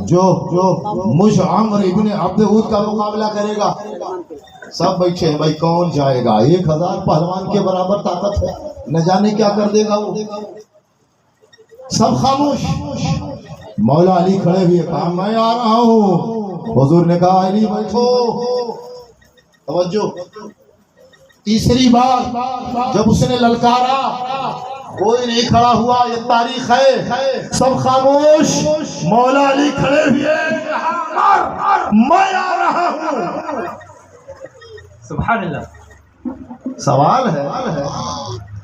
A: جو مجھ عمر ابن عبد عود کا مقابلہ کرے گا. سب بیٹھے ہیں, بھائی کون جائے گا؟ 1000 پہلوان کے برابر طاقت ہے, نہ جانے کیا کر دے گا وہ. سب خاموش. مولا علی کھڑے ہوئے, کہا میں آ رہا ہوں. حضور نے کہا علی بیٹھو. توجہ تیسری بار جب اس نے للکارا کوئی نہیں کھڑا ہوا، یہ تاریخ ہے، سب خاموش، مولا علی کھڑے ہوئے، میں آ رہا ہوں۔
C: سبحان اللہ۔
A: سوال ہے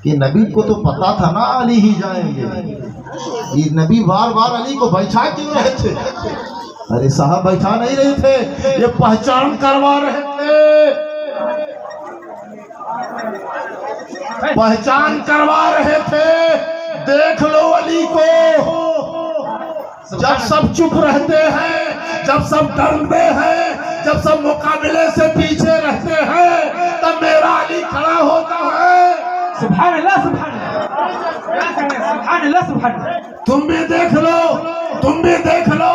A: کہ نبی کو تو پتا تھا نا علی ہی جائیں گے، یہ نبی بار بار علی کو بیٹھا کیوں رہے تھے؟ ارے صاحب بیٹھا نہیں رہے تھے، یہ پہچان کروا رہے تھے، پہچان کروا رہے تھے۔ دیکھ لو علی کو، جب سب چپ رہتے ہیں، جب سب ڈرتے ہیں، جب سب مقابلے سے پیچھے رہتے ہیں، تب میرا علی کھڑا ہوتا ہے۔
C: سبحان اللہ سبحان اللہ سبحان اللہ سبحان اللہ۔
A: تم بھی دیکھ لو، تم بھی دیکھ لو،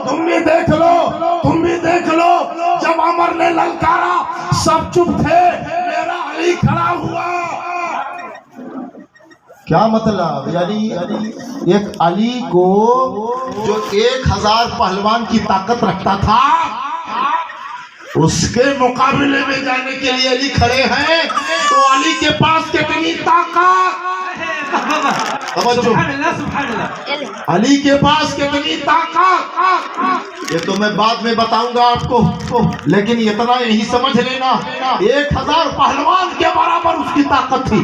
A: تم بھی دیکھ لو، تم بھی دیکھ لو، جب عمر نے للکارا سب چپ تھے، میرا علی کھڑا ہوا۔ کیا مطلب؟ یعنی ایک علی کو جو 1000 پہلوان کی طاقت رکھتا تھا، اس کے مقابلے میں جانے کے لیے علی کھڑے ہیں، تو علی کے پاس کتنی طاقت؟
C: سبحان اللہ سبحان اللہ۔
A: علی کے پاس کتنی طاقت؟ یہ تو میں بعد میں بتاؤں گا آپ کو، لیکن اتنا یہی سمجھ لینا، 1000 پہلوان کے برابر اس کی طاقت تھی۔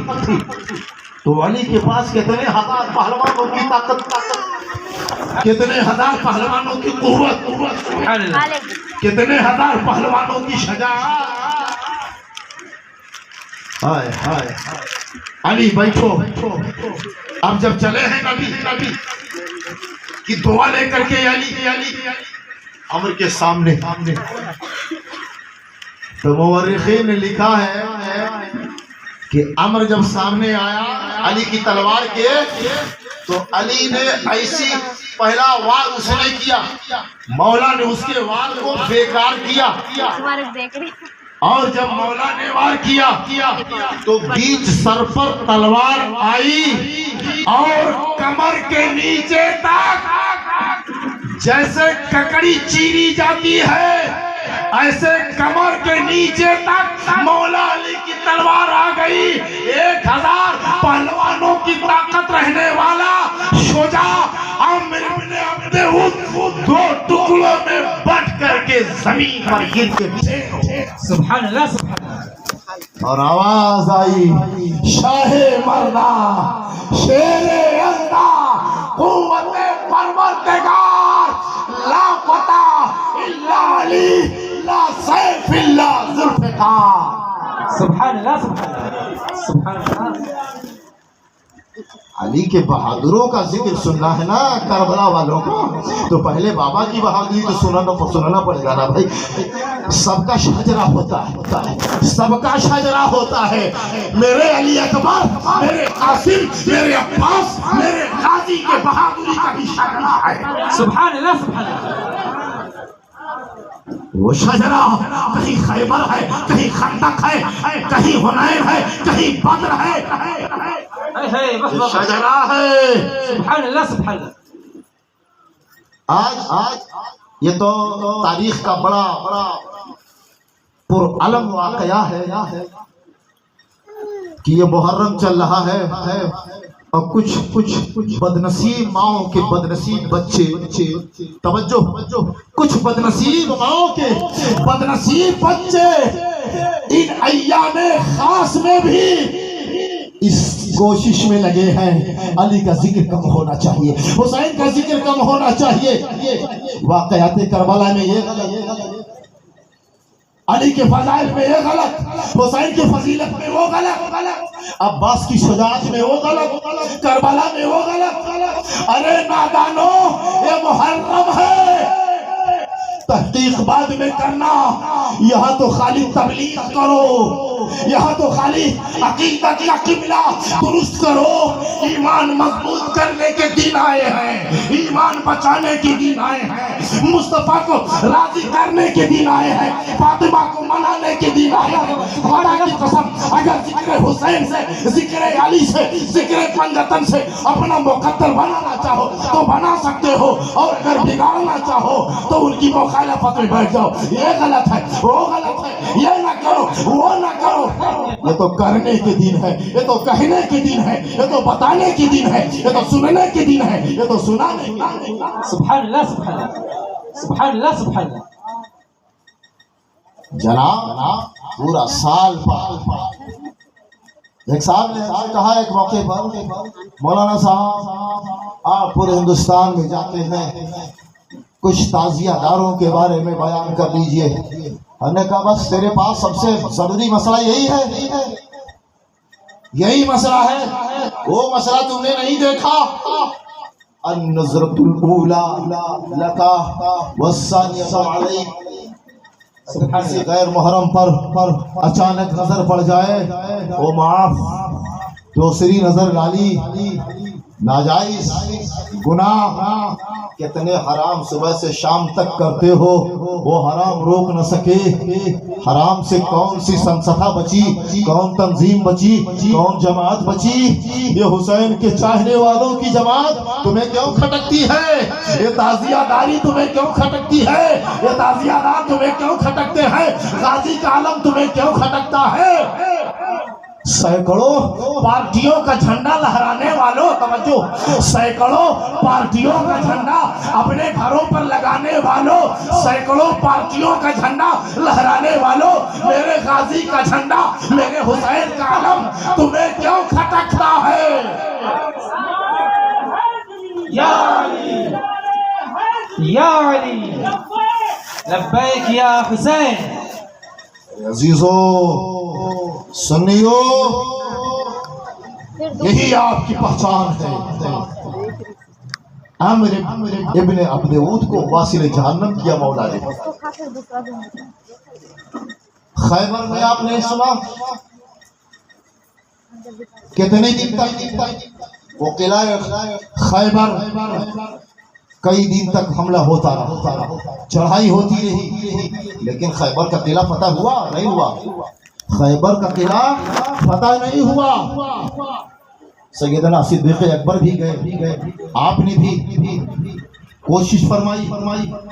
A: تو علی کے پاس کتنے 1000 پہلوانوں کی طاقت، کتنے 1000 پہلوانوں کی قوت،
C: سبحان اللہ۔
A: کتنے 1000 پہلوانوں کی شجاعت۔ ہائے ہائے علی بیٹھو۔ اب جب چلے ہیں نبی کی دعا لے کر کے علی عمر کے سامنے، تو مورخین نے لکھا ہے کہ عمر جب سامنے آیا علی کی تلوار کے، تو علی نے ایسی پہلا وار اس نے کیا، مولا نے اس کے وار کو بیکار کیا، اور جب مولا نے وار کیا تو بیچ سر پر تلوار آئی اور کمر کے نیچے تک جیسے ککڑی چیری جاتی ہے، ایسے کمر کے نیچے تک مولا علی کی تلوار آ گئی۔ 1000 پہلوانوں کی طاقت رہنے والا شجاع عامر بن عبد ود 2 ٹکڑوں میں بٹ کر کے زمین پر گر کے
C: سبحان اللہ سبحان اللہ۔
A: اور آواز آئی، شاہ مردہ، شیر اندہ، قوت پروردگار، لا فتح الا علی، لا سیف الا ذوالفقار۔
C: سبحان اللہ سبحان اللہ سبحان اللہ۔
A: علی کے بہادروں کا ذکر سننا ہے نا، کربلا والوں کا، تو پہلے بابا کی بہادری تو سننا پڑے گا نا بھائی۔ سب کا شاہجرا ہوتا ہے، سب کا شاہجرا ہوتا ہے۔ میرے علی اکبر، میرے قاسم، میرے عباس، میرے غازی کے بہادری کا بھی شاہجرا ہے۔
C: سبحان اللہ سبحان اللہ۔
A: وہ شجرا کہیں خیبر ہے، کہیں خندق ہے، کہیں حنین ہے، کہیں بدر ہے، شجرا ہے۔
C: سبحان اللہ سبحان اللہ۔
A: آج یہ تو تاریخ کا بڑا پرعلم واقعہ ہے کہ یہ محرم چل رہا ہے اور کچھ بدنصیب ماؤں کے بدنصیب بچے، توجہ، کچھ بدنصیب ماؤں کے بدنصیب بچے ان ایام خاص میں بھی اس کوشش میں لگے ہیں علی کا ذکر کم ہونا چاہیے، حسین کا ذکر کم ہونا چاہیے۔ واقعات کربلا میں یہ غلط، علی کے فضائل میں یہ غلط، حسین کی فضیلت میں وہ غلط، عباس کی شجاعت میں وہ غلط، کربلا میں وہ غلط۔ ارے نادانو، یہ محرم ہے، تحقیق بعد میں کرنا، یہاں تو خالی تبلیغ کرو، یہاں تو خالی عقیدت کا قبلہ درست کرو۔ ایمان مضبوط کرنے کے دن آئے ہیں، ایمان بچانے کے دن آئے ہیں، مصطفیٰ کو راضی کرنے کے دن آئے ہیں، فاطمہ کو منانے کے دن آئے ہیں۔ خدا کی قسم، اگر ذکر حسین سے، ذکر علی سے، ذکر پنجتن سے اپنا مقدر بنانا چاہو تو بنا سکتے ہو، اور اگر بگاڑنا چاہو تو ان کی مخالفت میں بیٹھ جاؤ، یہ غلط ہے، وہ غلط ہے، یہ نہ کرو، وہ نہ کرو۔ یہ تو کرنے کے دن ہے، یہ تو کہنے کے دن ہے، یہ تو بتانے کے دن ہے، یہ تو سننے کے دن ہے، یہ تو سنانے کے دن ہے۔
C: سبحان اللہ سبحان اللہ سبحان اللہ سبحان اللہ۔
A: جناب پورا سال پڑھا۔ ایک صاحب نے کہا ایک موقع پر، مولانا صاحب آپ پورے ہندوستان میں جاتے ہیں، کچھ تعزیہ داروں کے بارے میں بیان کر لیجئے۔ ہم نے کہا بس تیرے پاس سب سے ضروری مسئلہ یہی ہے، یہی مسئلہ ہے، وہ مسئلہ تم نے نہیں دیکھا۔ النظرۃ الاولی لکا والثانیۃ علیک۔ کسی غیر محرم پر اچانک نظر پڑ جائے وہ معاف، دوسری نظر ڈالی ناجائز گناہ، کتنے حرام صبح سے شام تک کرتے ہو، وہ حرام روک نہ سکے۔ حرام سے کون سی سنستھا بچی، کون تنظیم بچی، کون جماعت بچی؟ یہ حسین کے چاہنے والوں کی جماعت تمہیں کیوں کھٹکتی ہے؟ یہ تعزیہ داری تمہیں کیوں کھٹکتی ہے؟ یہ تعزیہ دار تمہیں کیوں کھٹکتے ہیں؟ غازی کا علم تمہیں کیوں کھٹکتا ہے؟ سینکڑوں پارٹیوں کا جھنڈا لہرانے والوں، توجہ، سینکڑوں پارٹیوں کا جھنڈا اپنے گھروں پر لگانے والوں، سینکڑوں پارٹیوں کا جھنڈا لہرانے والوں، میرے غازی کا جھنڈا، میرے حسین کا علم تمہیں کیوں کھٹکتا ہے؟
C: یا علی یا علی لبیک یا حسین۔
A: عزیزو سنیو، یہی آپ کی پہچان ہے۔ عامر ابن عبد اود کو واصل جہنم کیا مولا نے۔ خیبر میں آپ نے سنا کتنے دن تک وہ قلعہ خیبر کئی دن تک حملہ ہوتا رہا، چڑھائی ہوتی رہی، لیکن خیبر کا قلعہ فتح ہوا نہیں ہوا؟ خیبر کا قلعہ فتح نہیں ہوا۔ سیدنا صدیق اکبر بھی گئے، آپ نے بھی کوشش فرمائی،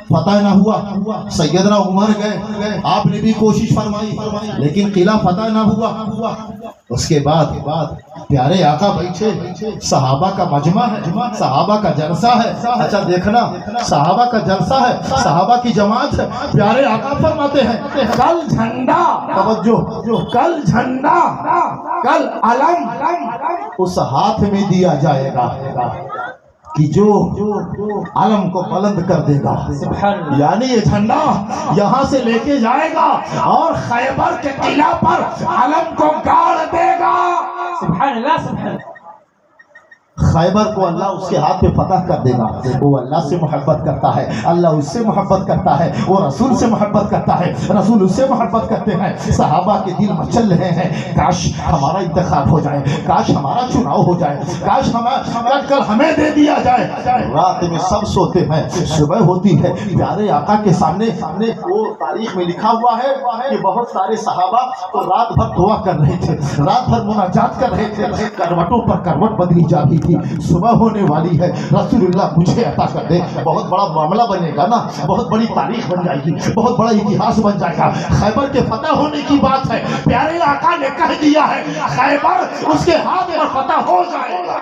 A: فتح نہ ہوا۔ سیدنا عمر گئے، آپ نے بھی کوشش فرمائی، لیکن قلعہ فتح نہ ہوا۔ اس کے بعد پیارے آقا بیٹھے، صحابہ کا مجمع ہے، صحابہ کا جلسہ ہے۔ اچھا دیکھنا، صحابہ کا جلسہ ہے، صحابہ کی جماعت ہے۔ پیارے آقا فرماتے ہیں کل جھنڈا، توجہ، کل جھنڈا، کل علم اس ہاتھ میں دیا جائے گا کہ جو علم کو بلند کر دے گا۔ یعنی یہ جھنڈا یہاں سے لے کے جائے گا اور خیبر کے قلعہ پر علم کو گاڑ دے گا۔
C: سبحان اللہ سبحان اللہ۔
A: خیبر کو اللہ اس کے ہاتھ پہ فتح کر دے گا۔ وہ اللہ سے محبت کرتا ہے، اللہ اس سے محبت کرتا ہے، وہ رسول سے محبت کرتا ہے، رسول اس سے محبت کرتے ہیں۔ صحابہ کے دل مچل رہے ہیں، کاش ہمارا انتخاب ہو جائے، کاش ہمارا چناؤ ہو جائے، کاش کل ہمیں دے دیا جائے۔ رات میں سب سوتے ہیں، صبح ہوتی ہے، پیارے آقا کے سامنے وہ تاریخ میں لکھا ہوا ہے کہ بہت سارے صحابہ تو رات بھر دعا کر رہے تھے، رات بھر مناجات کر رہے تھے، کروٹوں پر کروٹ بدلی جا رہی تھی۔ صبح ہونے والی ہے، رسول اللہ مجھے عطا کر دے۔ بہت بڑا معاملہ بنے گا نا، بہت بڑی تاریخ بن جائے گی، بہت بڑا اتہاس بن جائے گا۔ خیبر کے فتح ہونے کی بات ہے، پیارے آقا نے کہہ دیا ہے خیبر اس کے ہاتھ پر فتح ہو جائے گا۔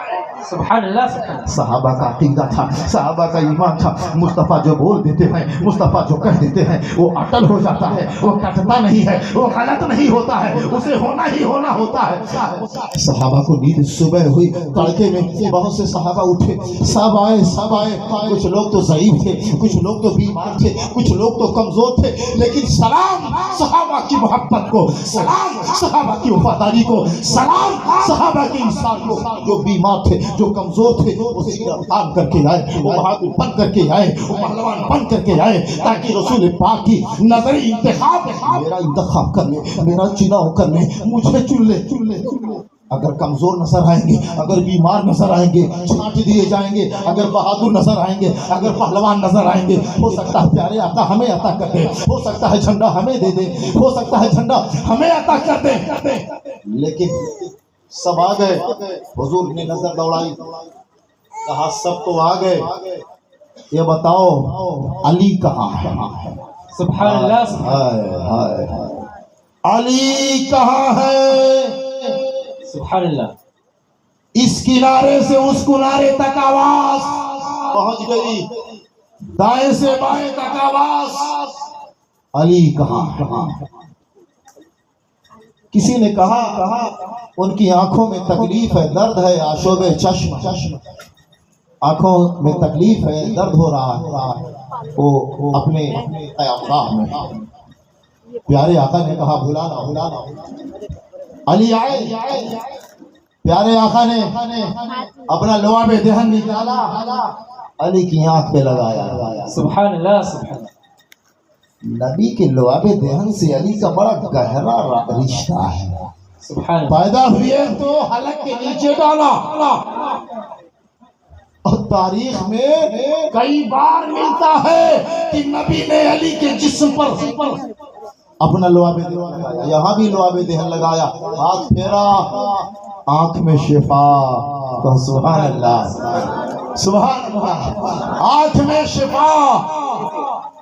C: سبحان اللہ سبحان اللہ۔
A: صحابہ کا عقیدہ تھا، صحابہ کا ایمان تھا، مصطفیٰ جو بول دیتے ہیں، مصطفیٰ جو کہہ دیتے ہیں وہ اٹل ہو جاتا ہے، وہ کٹتا نہیں ہے، وہ غلط نہیں ہوتا ہے، اسے ہونا ہی ہونا ہوتا ہے۔ صحابہ کو نیند صبح ہوئی، تڑکے میں بہت سے صحابہ اٹھے، سب آئے، کچھ لوگ تو ضعیف تھے، کچھ لوگ تو بیمار تھے، کچھ لوگ تو کمزور تھے، لیکن سلام صحابہ کی محبت کو، سلام صحابہ کی وفاداری کو، سلام صحابہ کے انسان کو۔ جو بیمار تھے، جو کمزور تھے، وہ سیرہ تان کر کے آئے، وہ بہادر بن کر کے آئے، وہ پہلوان بن کر کے آئے، تاکہ رسول پاک کی نظر انتخاب میرا انتخاب کر لے، میرا چناؤ کر لے، مجھے چن لے۔ اگر کمزور نظر آئیں گے، اگر بیمار نظر آئیں گے چھانٹ دیے جائیں گے، اگر بہادر نظر آئیں گے، اگر پہلوان نظر آئیں گے، ہو سکتا ہے پیارے آقا ہمیں عطا کر دے، ہو سکتا ہے جھنڈا ہمیں دے دے، ہو سکتا ہے جھنڈا ہمیں عطا کر دے۔ لیکن سب آ گئے، حضور نے نظر دوڑائی، کہا سب تو آ گئے، یہ بتاؤ علی کہاں ہے؟
C: سبحان اللہ سبحان
A: ہائے ہائے علی کہاں ہے؟
C: سبحان اللہ
A: اس کنارے سے اس کنارے تک آواز پہنچ گئی، دائیں سے بائیں تک آواز، علی کہاں؟ کسی نے کہا ان کی آنکھوں میں تکلیف ہے، درد ہے، آشوب چشم، آنکھوں میں تکلیف ہے، درد ہو رہا ہے، وہ اپنے قیامگاہ میں پیارے آقا نے کہا بلانا، علی آئے، پیارے آقا نے اپنا لعاب دہن نکالا، علی کی آنکھ پہ لگایا۔
C: سبحان اللہ سبحان اللہ
A: نبی کے لعاب دہن سے علی کا بڑا گہرا رشتہ ہے۔
C: سبحان اللہ
A: پیدا ہوئے تو حلق کے نیچے ڈالا، اور تاریخ میں کئی بار ملتا ہے کہ نبی نے علی کے جسم پر اپنا لعاب دہن لگایا، یہاں بھی لعاب دہن لگایا، ہاتھ پھیرا، آنکھ میں شفا، تو سبحان اللہ سبحان اللہ، آنکھ میں شفا۔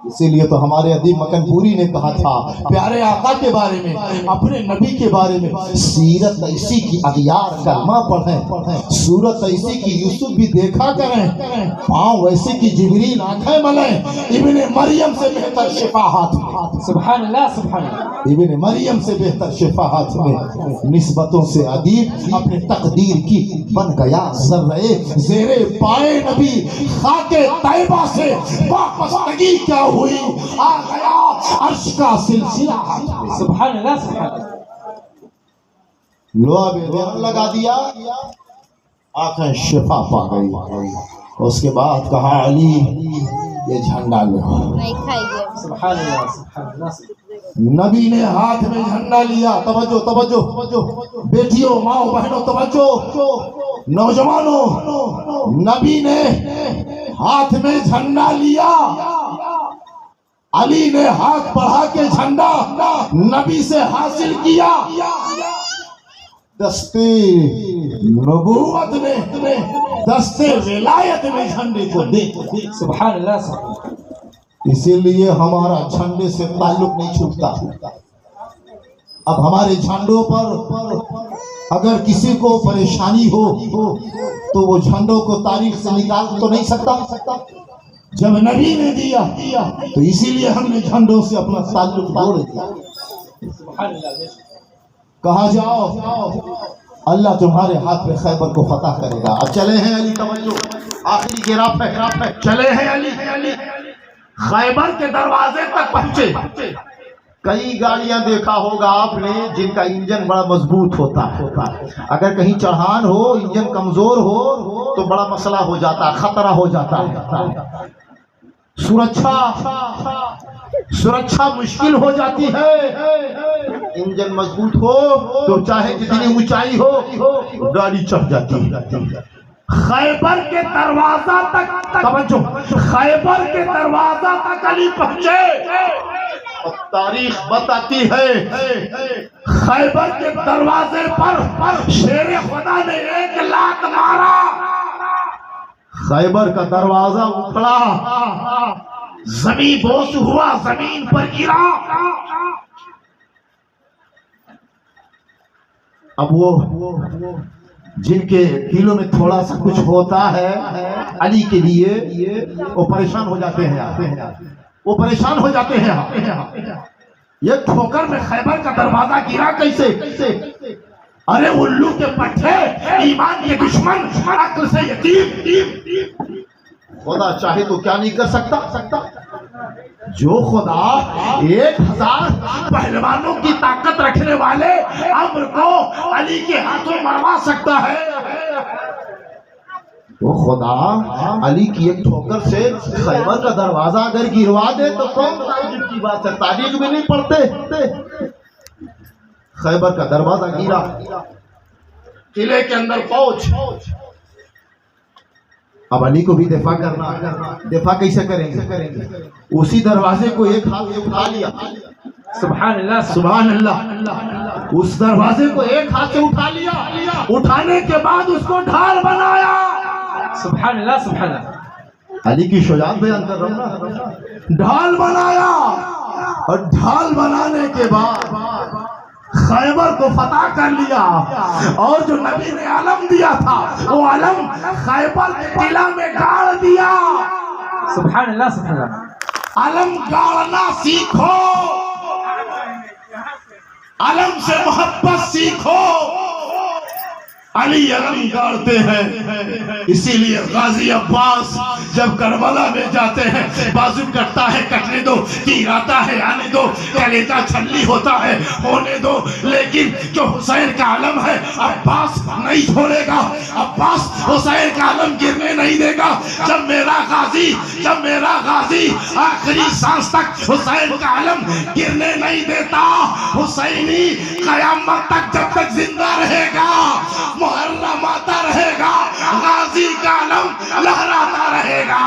A: اسی لیے تو ہمارے ادیب مکن پوری نے کہا تھا پیارے آقا کے بارے میں، اپنے نبی کے بارے میں، سیرت ایسی کی اغیار کلمہ پڑھیں، صورت ایسی کی یوسف بھی دیکھا کریں، پاؤں ایسی کی جبریل آنکھیں ملیں، ابن مریم سے بہتر شفا ہاتھ میں،
C: سبحان اللہ سبحان اللہ
A: ابن مریم سے بہتر شفا ہاتھ میں، نسبتوں سے ادیب اپنے تقدیر کی بن گیا ذرے زیر پائے نبی، خاک طیبہ سے وابستگی کیا ہوئی، آ گیا عرش کا سلسلہ ہاتھ میں۔
C: سبحان اللہ سبحان اللہ
A: لعاب دہن لگا دیا، آنکھیں شفا پا گئی، اس کے بعد کہا علی یہ جھنڈا لو۔
C: سبحان اللہ سبحان اللہ
A: نبی نے ہاتھ میں جھنڈا لیا، توجہ توجہ بیٹیوں، ماؤں، بہنوں، توجہ نوجوانوں، نبی نے ہاتھ میں جھنڈا لیا، علی نے ہاتھ بڑھا کے جھنڈا نبی سے حاصل کیا، دستے نبوت نے، دستے ولایت میں جھنڈے کو دے۔
C: سبحان اللہ سبحان اللہ
A: اسی لیے ہمارا جھنڈے سے تعلق نہیں چھوٹتا۔ اب ہمارے جھنڈوں پر اگر کسی کو پریشانی ہو تو وہ جھنڈوں کو تاریخ سے نکال تو نہیں سکتا، جب نبی نے دیا تو اسی لیے ہم نے جھنڈوں سے اپنا تعلق جوڑ دیا۔
C: سبحان اللہ
A: کہا جاؤ اللہ تمہارے ہاتھ میں خیبر کو فتح کرے گا۔ اب چلے ہیں علی، توجہ آخری گراف پہ چلے ہیں علی، خیبر کے دروازے تک پہنچے۔ کئی گاڑیاں دیکھا ہوگا آپ نے جن کا انجن بڑا مضبوط ہوتا ہے، اگر کہیں چڑھان ہو، انجن کمزور ہو تو بڑا مسئلہ ہو جاتا ہے، خطرہ ہو جاتا ہے، سرکشا مشکل ہو جاتی ہے۔ انجن مضبوط ہو تو چاہے جتنی اونچائی ہو گاڑی چڑھ جاتی ہے۔ خیبر کے دروازہ تک، توجہ، خیبر کے دروازہ تک علی پہنچے، اور تاریخ بتاتی ہے خیبر کے دروازے پر شیر خدا نے ایک لات مارا، خیبر کا دروازہ اکھڑا، زمین بوس ہوا، زمین پر گرا۔ اب وہ جن کے دلوں میں تھوڑا سا کچھ ہوتا ہے علی کے لیے، وہ پریشان ہو جاتے ہیں، وہ پریشان ہو جاتے ہیں۔ یہ ٹھوکر میں خیبر کا دروازہ گرا کیسے؟ ارے الو کے پٹھے، ایمان کے دشمن، عقل سے یتیم، خدا چاہے تو کیا نہیں کر سکتا؟ جو خدا 1000 پہلوانوں کی طاقت رکھنے والے امر کو علی کے ہاتھوں مروا سکتا ہے، وہ خدا علی کی ایک ٹھوکر سے خیبر کا دروازہ اگر گروا دے تو کون تعجب کی بات ہے؟ تاریخ میں نہیں پڑھتے؟ خیبر کا دروازہ گرا، قلعے کے اندر فوج، اب علی کو بھی دفاع کرنا، دفاع کیسے کریں گے؟ اسی دروازے کو ایک ہاتھ سے اٹھا لیا،
C: سبحان اللہ
A: سبحان اللہ، اس دروازے کو ایک ہاتھ سے اٹھا لیا، اٹھانے کے بعد اس کو ڈھال بنایا۔
C: سبحان اللہ سبحان اللہ
A: علی کی شجاعت بیان کر رہا ہوں نا، ڈھال بنایا، اور ڈھال بنانے کے بعد خیبر کو فتح کر لیا، اور جو نبی نے علم دیا تھا وہ علم خیبر کے قلعہ میں گاڑ دیا۔
C: سبحان اللہ سبحان اللہ۔
A: علم گاڑنا سیکھو، علم سے محبت سیکھو۔ علی علم گاڑتے ہیں، اسی لیے غازی عباس جب کربلا میں جاتے ہیں بازو کٹتا ہے کٹنے دو، تیر آتا ہے آنے دو، کلیجہ چھلنی ہوتا ہے ہونے دو، لیکن جو حسین کا علم ہے عباس نہیں چھوڑے گا، عباس حسین کا علم گرنے نہیں دے گا۔ جب میرا غازی آخری سانس تک حسین کا علم گرنے نہیں دیتا، حسینی قیامت تک جب تک زندہ رہے گا، محرم آتا رہے گا، غازی کا علم لہراتا رہے گا،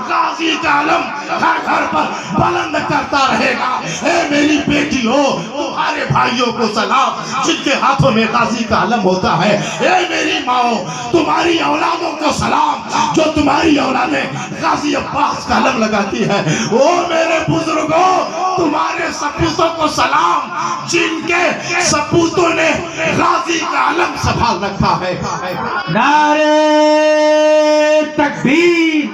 A: غازی کا علم ہر گھر پر بلند کرتا رہے گا۔ اے میری بیٹی ہو، تمہارے بھائیوں کو سلام جن کے ہاتھوں میں غازی کا علم ہوتا ہے۔ اے میری ماں، تمہاری اولادوں کو سلام جو تمہاری اولادیں غازی عباس کا علم لگاتی ہے۔ او میرے بزرگوں، تمہارے سپوتوں کو سلام جن کے سپوتوں نے غازی کا علم سنبھال رکھا ہے۔
C: نعرہ تکبیر،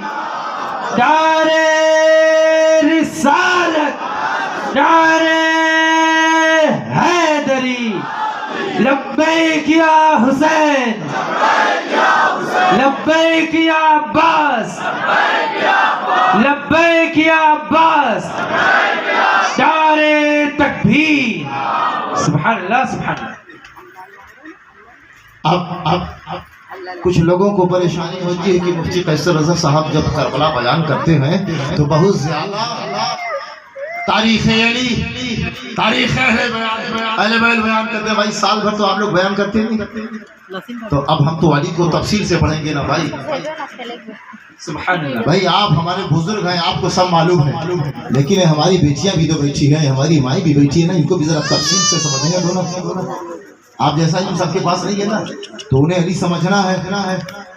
C: نعرہ رسالت، نعرہ حیدری، لبیک یا حسین، لبیک یا عباس، لبیک یا عباس، نعرہ تکبیر۔ سبحان اللہ سبحان اللہ۔
A: اب کچھ لوگوں کو پریشانی ہوتی ہے کہ مفتی قیصر رضا صاحب جب کربلا بیان کرتے ہیں تو بہت زیادہ تاریخ علی، تاریخ اہل بیت بیان کرتے ہیں۔ بھائی سال بھر تو آپ لوگ بیان کرتے نہیں، تو اب ہم تو علی کو تفصیل سے پڑھیں گے نا بھائی۔
C: سبحان اللہ۔
A: بھائی آپ ہمارے بزرگ ہیں، آپ کو سب معلوم ہے، لیکن ہماری بیٹیاں بھی تو بیٹھی ہیں، ہماری مائیں بھی بیٹھی ہیں نا، ان کو بھی ذرا تفصیل سے سمجھیں گے دونوں۔ آپ جیسا ہی سب کے پاس نہیں ہے نا، تو انہیں علی سمجھنا ہے،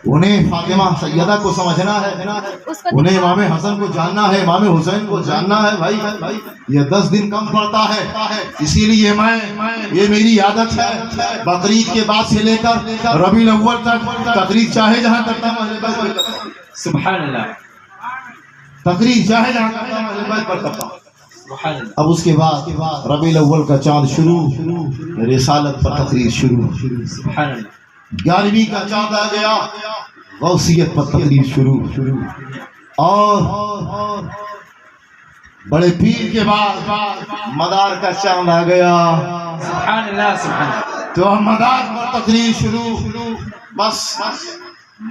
A: انہیں فاطمہ سیدہ کو سمجھنا ہے، انہیں امام حسن کو جاننا ہے، امام حسین کو جاننا ہے۔ بھائی یہ 10 دن کم پڑتا ہے، اسی لیے یہ میری عادت ہے بقرعید کے بعد سے لے کر ربیع الاول تک تقریر چاہے جہاں کرتا ہوں،
C: سبحان اللہ،
A: تقریر چاہے جہاں کرتا ہوں اہل بیت پر کرتا ہوں۔
C: سبحان اللہ۔
A: اب اس کے بعد ربیع الاول کا چاند شروع، رسالت پر تقریر شروع،
C: سبحان اللہ۔
A: 11ویں کا چاند آ گیا، غوثیت پر تقریر شروع، اور بڑے پیر کے بعد مدار کا چاند آ گیا،
C: سبحان اللہ سبحان اللہ۔
A: تو ہم مدار پر تقریر شروع۔ بس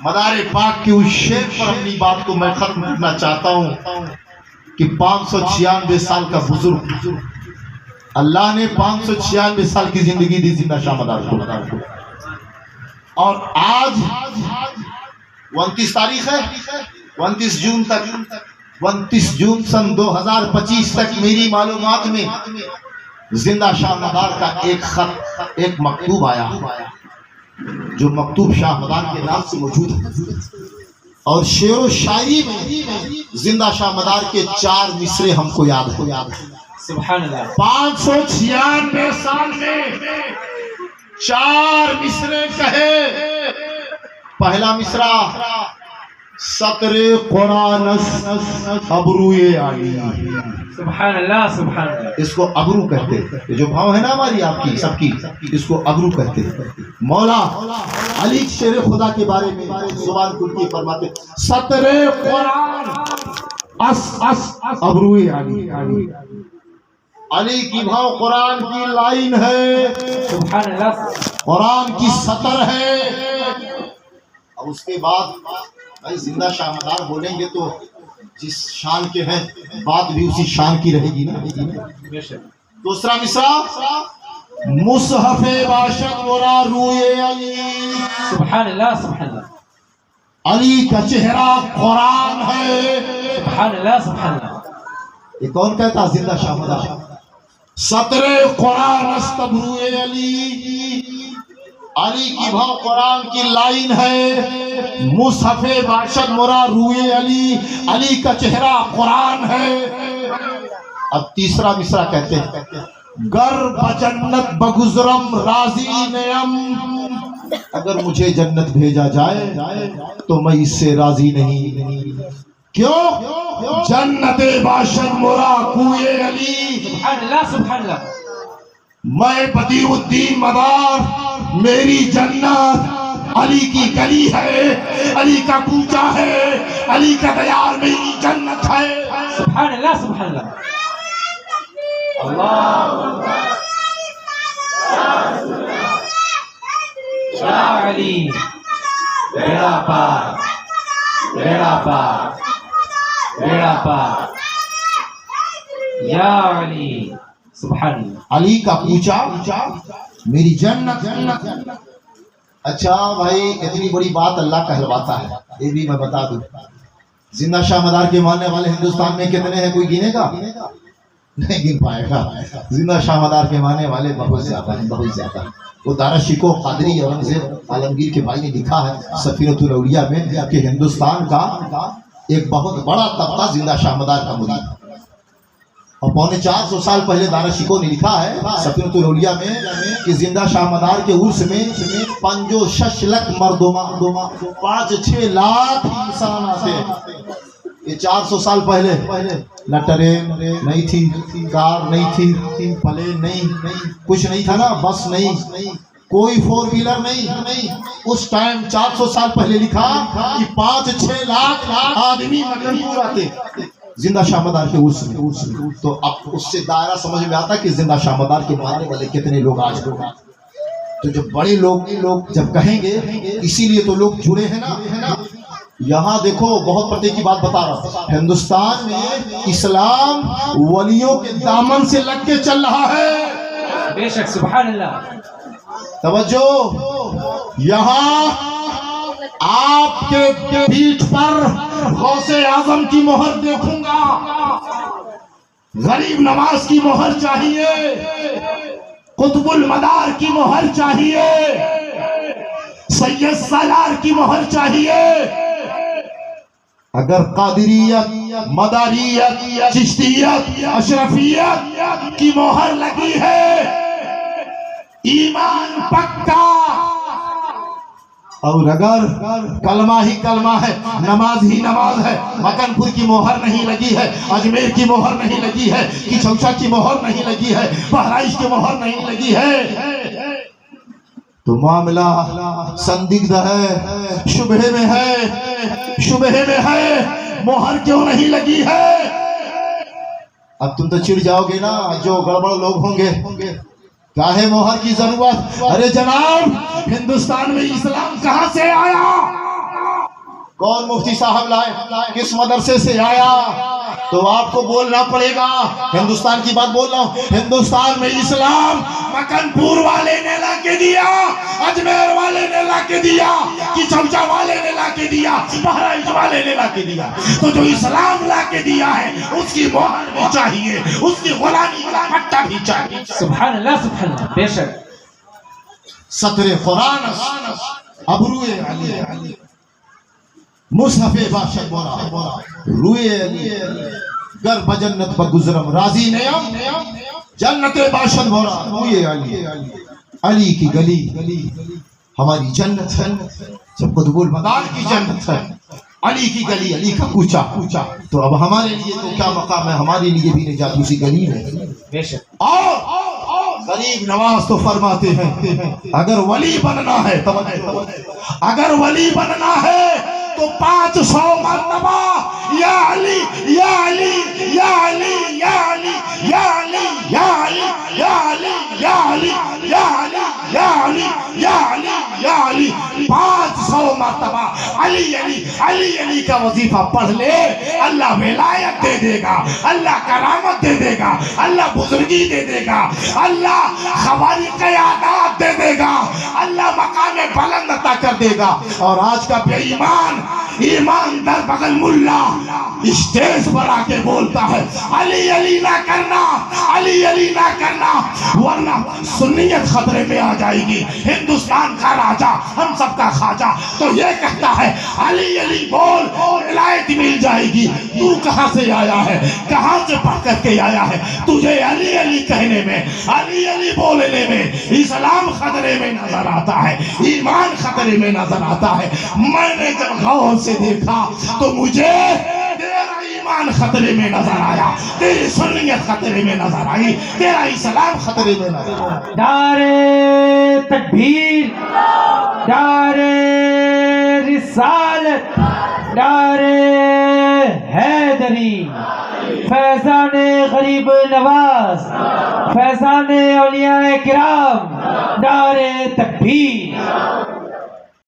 A: مدار پاک کے اس شعر پر اپنی بات کو میں ختم کرنا چاہتا ہوں کہ 596 سال کا بزرگ، اللہ نے 596 سال کی زندگی دی زندہ شاہ مدار کو، اور آج 29 تاریخ ہے، 29 جون تک، 29 جون سن 2025 تک میری معلومات میں زندہ شاہ مدار کا ایک خط، ایک مکتوب آیا، جو مکتوب شاہ مدار کے نام سے موجود ہے، اور شعر و شاعری میں زندہ شاہ مدار کے 4 مصرے ہم کو یاد ہے۔
C: سبحان اللہ۔
A: 596 سال میں 4 مصرے کہے۔ پہلا مصرع سطر قرآن ابروئے علی،
C: سبحان اللہ سبحان اللہ۔
A: اس کو ابرو کہتے ہیں، یہ جو بھاؤ ہے نا ہماری آپ کی سب کی، اس کو ابرو کہتے ہیں۔ مولا علی شیر خدا کے بارے میں زبان کھلتی فرماتے سطر قرآن ابروئے علی، علی کی بھاؤ قرآن کی لائن ہے،
C: سبحان اللہ۔
A: قرآن کی سطر ہے۔ اب اس کے بعد بھائی زندہ شاہ مدار بولیں گے تو جس شان کے ہیں بات بھی اسی شان کی رہے گی نا۔ دوسرا مصرع مصحف باشد ورا روئے علی،
C: سبحان اللہ سبحان اللہ۔
A: علی کا چہرہ قرآن ہے،
C: سبحان اللہ سبحان اللہ۔
A: یہ کون کہتا زندہ شاہ مدار؟ سطر قرآن استبروئے علی، علی کی بھاؤ قرآن کی لائن ہے، مصحف باشد مرا روئے علی، علی کا چہرہ قرآن ہے۔
B: اب تیسرا مصرع کہتے ہیں گر بجنت بگزرم راضی نیم، اگر مجھے جنت بھیجا جائے تو میں اس سے راضی نہیں. کیوں؟ جنت باشد مرا کوئے علی،
C: سبحان اللہ سبحان اللہ.
B: میں بدیع الدین مدار، میری جنت علی کی گلی ہے، علی کا کوچہ ہے، علی کا دیار میری جنت ہے.
C: سبحان اللہ سبحان اللہ. اللہ یا علی بیڑا پار بیڑا پار بیڑا پار یا علی. سبحان اللہ.
B: علی کا کوچہ میری جنت. اچھا بھائی، اتنی بڑی بات اللہ کہلواتا ہے، یہ بھی میں بتا دوں. زندہ شاہ مدار کے ماننے والے ہندوستان میں کتنے ہیں؟ کوئی گنے گا؟ نہیں گن پائے گا. زندہ شاہ مدار کے ماننے والے بہت زیادہ ہیں، بہت زیادہ. وہ دارا شیکو قادری اورنگزیب عالمگیر کے بھائی نے لکھا ہے سفینۃ الاولیاء میں کہ ہندوستان کا ایک بہت بڑا طبقہ زندہ شاہ مدار کا مرید ہے. اور 450 سال پہلے دارا شیکو نے لکھا ہے سفینۃ الاولیاء میں کہ زندہ شاہ مدار کے عرس میں 5-6 لک مردما 5-6 لاکھ انسان آتے. یہ 400 سال پہلے نہ ٹرین نہیں تھی، کار نہیں تھی، پلین نہیں، کچھ نہیں تھا نا، بس نہیں، کوئی 4 ویلر نہیں. اس ٹائم 400 سال پہلے لکھا کہ 5-6 لاکھ آدمی مکن پور آتے زندہ شاہ مدار کے عرس میں. تو اب اس سے دائرہ سمجھ میں آتا کہ زندہ شاہ مدار کے ماننے والے کتنے لوگ آج لوگ. تو جب بڑے لوگ جب کہیں گے، اسی لیے تو لوگ جڑے ہیں نا. یہاں دیکھو، بہت پتے کی بات بتا رہا ہوں، ہندوستان میں اسلام ولیوں کے دامن سے لگ کے چل رہا ہے.
C: بے شک. سبحان اللہ.
B: توجہ، یہاں آپ کے پیٹھ پر غوث اعظم کی مہر دیکھوں گا، غریب نواز کی مہر چاہیے، قطب المدار کی مہر چاہیے، سید سالار کی مہر چاہیے. اگر قادریت، مداریت، چشتیت، اشرفیت کی مہر لگی ہے، ایمان پکا. اور اگر کلمہ ہی کلمہ ہے، نماز ہی نماز ہے، مکن پور کی مہر نہیں لگی ہے، اجمیر کی مہر نہیں لگی ہے، کی چوچا کی مہر نہیں لگی ہے، بہرائچ کی مہر نہیں لگی ہے، تو معاملہ سندگدھ ہے، شبہے میں ہے. مہر کیوں نہیں لگی ہے؟ اب تم تو چڑ جاؤ گے نا جو گڑبڑ لوگ ہوں گے، کیا ہے مہر کی ضرورت؟ ارے جناب، ہندوستان میں اسلام کہاں سے آیا؟ کون مفتی صاحب لائے؟ کس مدرسے سے آیا؟ تو آپ کو بولنا پڑے گا. ہندوستان کی بات بول رہا ہوں. ہندوستان میں اسلام مکن پور والے نے لا کے دیا، اجمیر والے نے لا کے دیا، کی چمچا والے نے لا کے دیا، بہرائچ والے نے لا کے دیا. تو جو اسلام لا کے دیا ہے اس کی مہر بھی چاہیے، اس کی غلامی کا پٹا بھی چاہیے.
C: سبحان اللہ سبحان اللہ. بے شک.
B: سطر قرآن ابروئے علی، مصحف باشد مورا روئے علی، گر بجنت بگزرم راضی نیم، جنت باشد مورا روئے علی. علی کی گلی ہماری جنت ہے، جب قطب المدار کی جنت ہے، علی کی گلی، علی کا کوچہ. تو اب ہمارے لیے تو کیا مقام ہے؟ ہمارے لیے بھی نجات اسی گلی میں.
C: بے شک.
B: اور غریب نواز تو فرماتے ہیں اگر ولی بننا ہے، اگر ولی بننا ہے تو 500 مرتبہ یا علی یا علی یا علی یا علی یا علی یا علی یا علی یا علی یا علی یا علی یا علی یا علی 500 مرتبہ علی علی علی علی کا وظیفہ پڑھ لے، اللہ ولایت دے دے گا، اللہ کرامت دے دے گا، اللہ بزرگی دے دے گا، اللہ خوارق دے دے گا، اللہ مقام بلند عطا کر دے گا. اور آج کا بے ایمان
A: ایماندار بغل ملا اسٹیج پر آ کے بولتا ہے علی علی نہ کرنا، علی علی نہ کرنا، ورنہ سنیت خطرے میں آ جائے گی، ہندوستان کا راجہ ہم سب کا خواجہ تو یہ کہتا ہے علی علی بول ولایت مل جائے گی۔ تو کہاں سے آیا ہے، کہاں سے پڑھ کر کے آیا ہے، تجھے علی علی کہنے میں، علی علی بولنے میں اسلام خطرے میں نظر آتا ہے، ایمان خطرے میں نظر آتا ہے۔ میں نے جب غور سے دیکھا تو مجھے تیرا ایمان خطرے میں نظر آیا، تیری سنیت خطرے میں نظر آئی، تیرا اسلام خطرے میں نظر آیا۔
C: نعرے تکبیر، نعرے رسالت، نعرے حیدری، فیضان غریب نواز، فیضان اولیاء کرام، نعرے تکبیر۔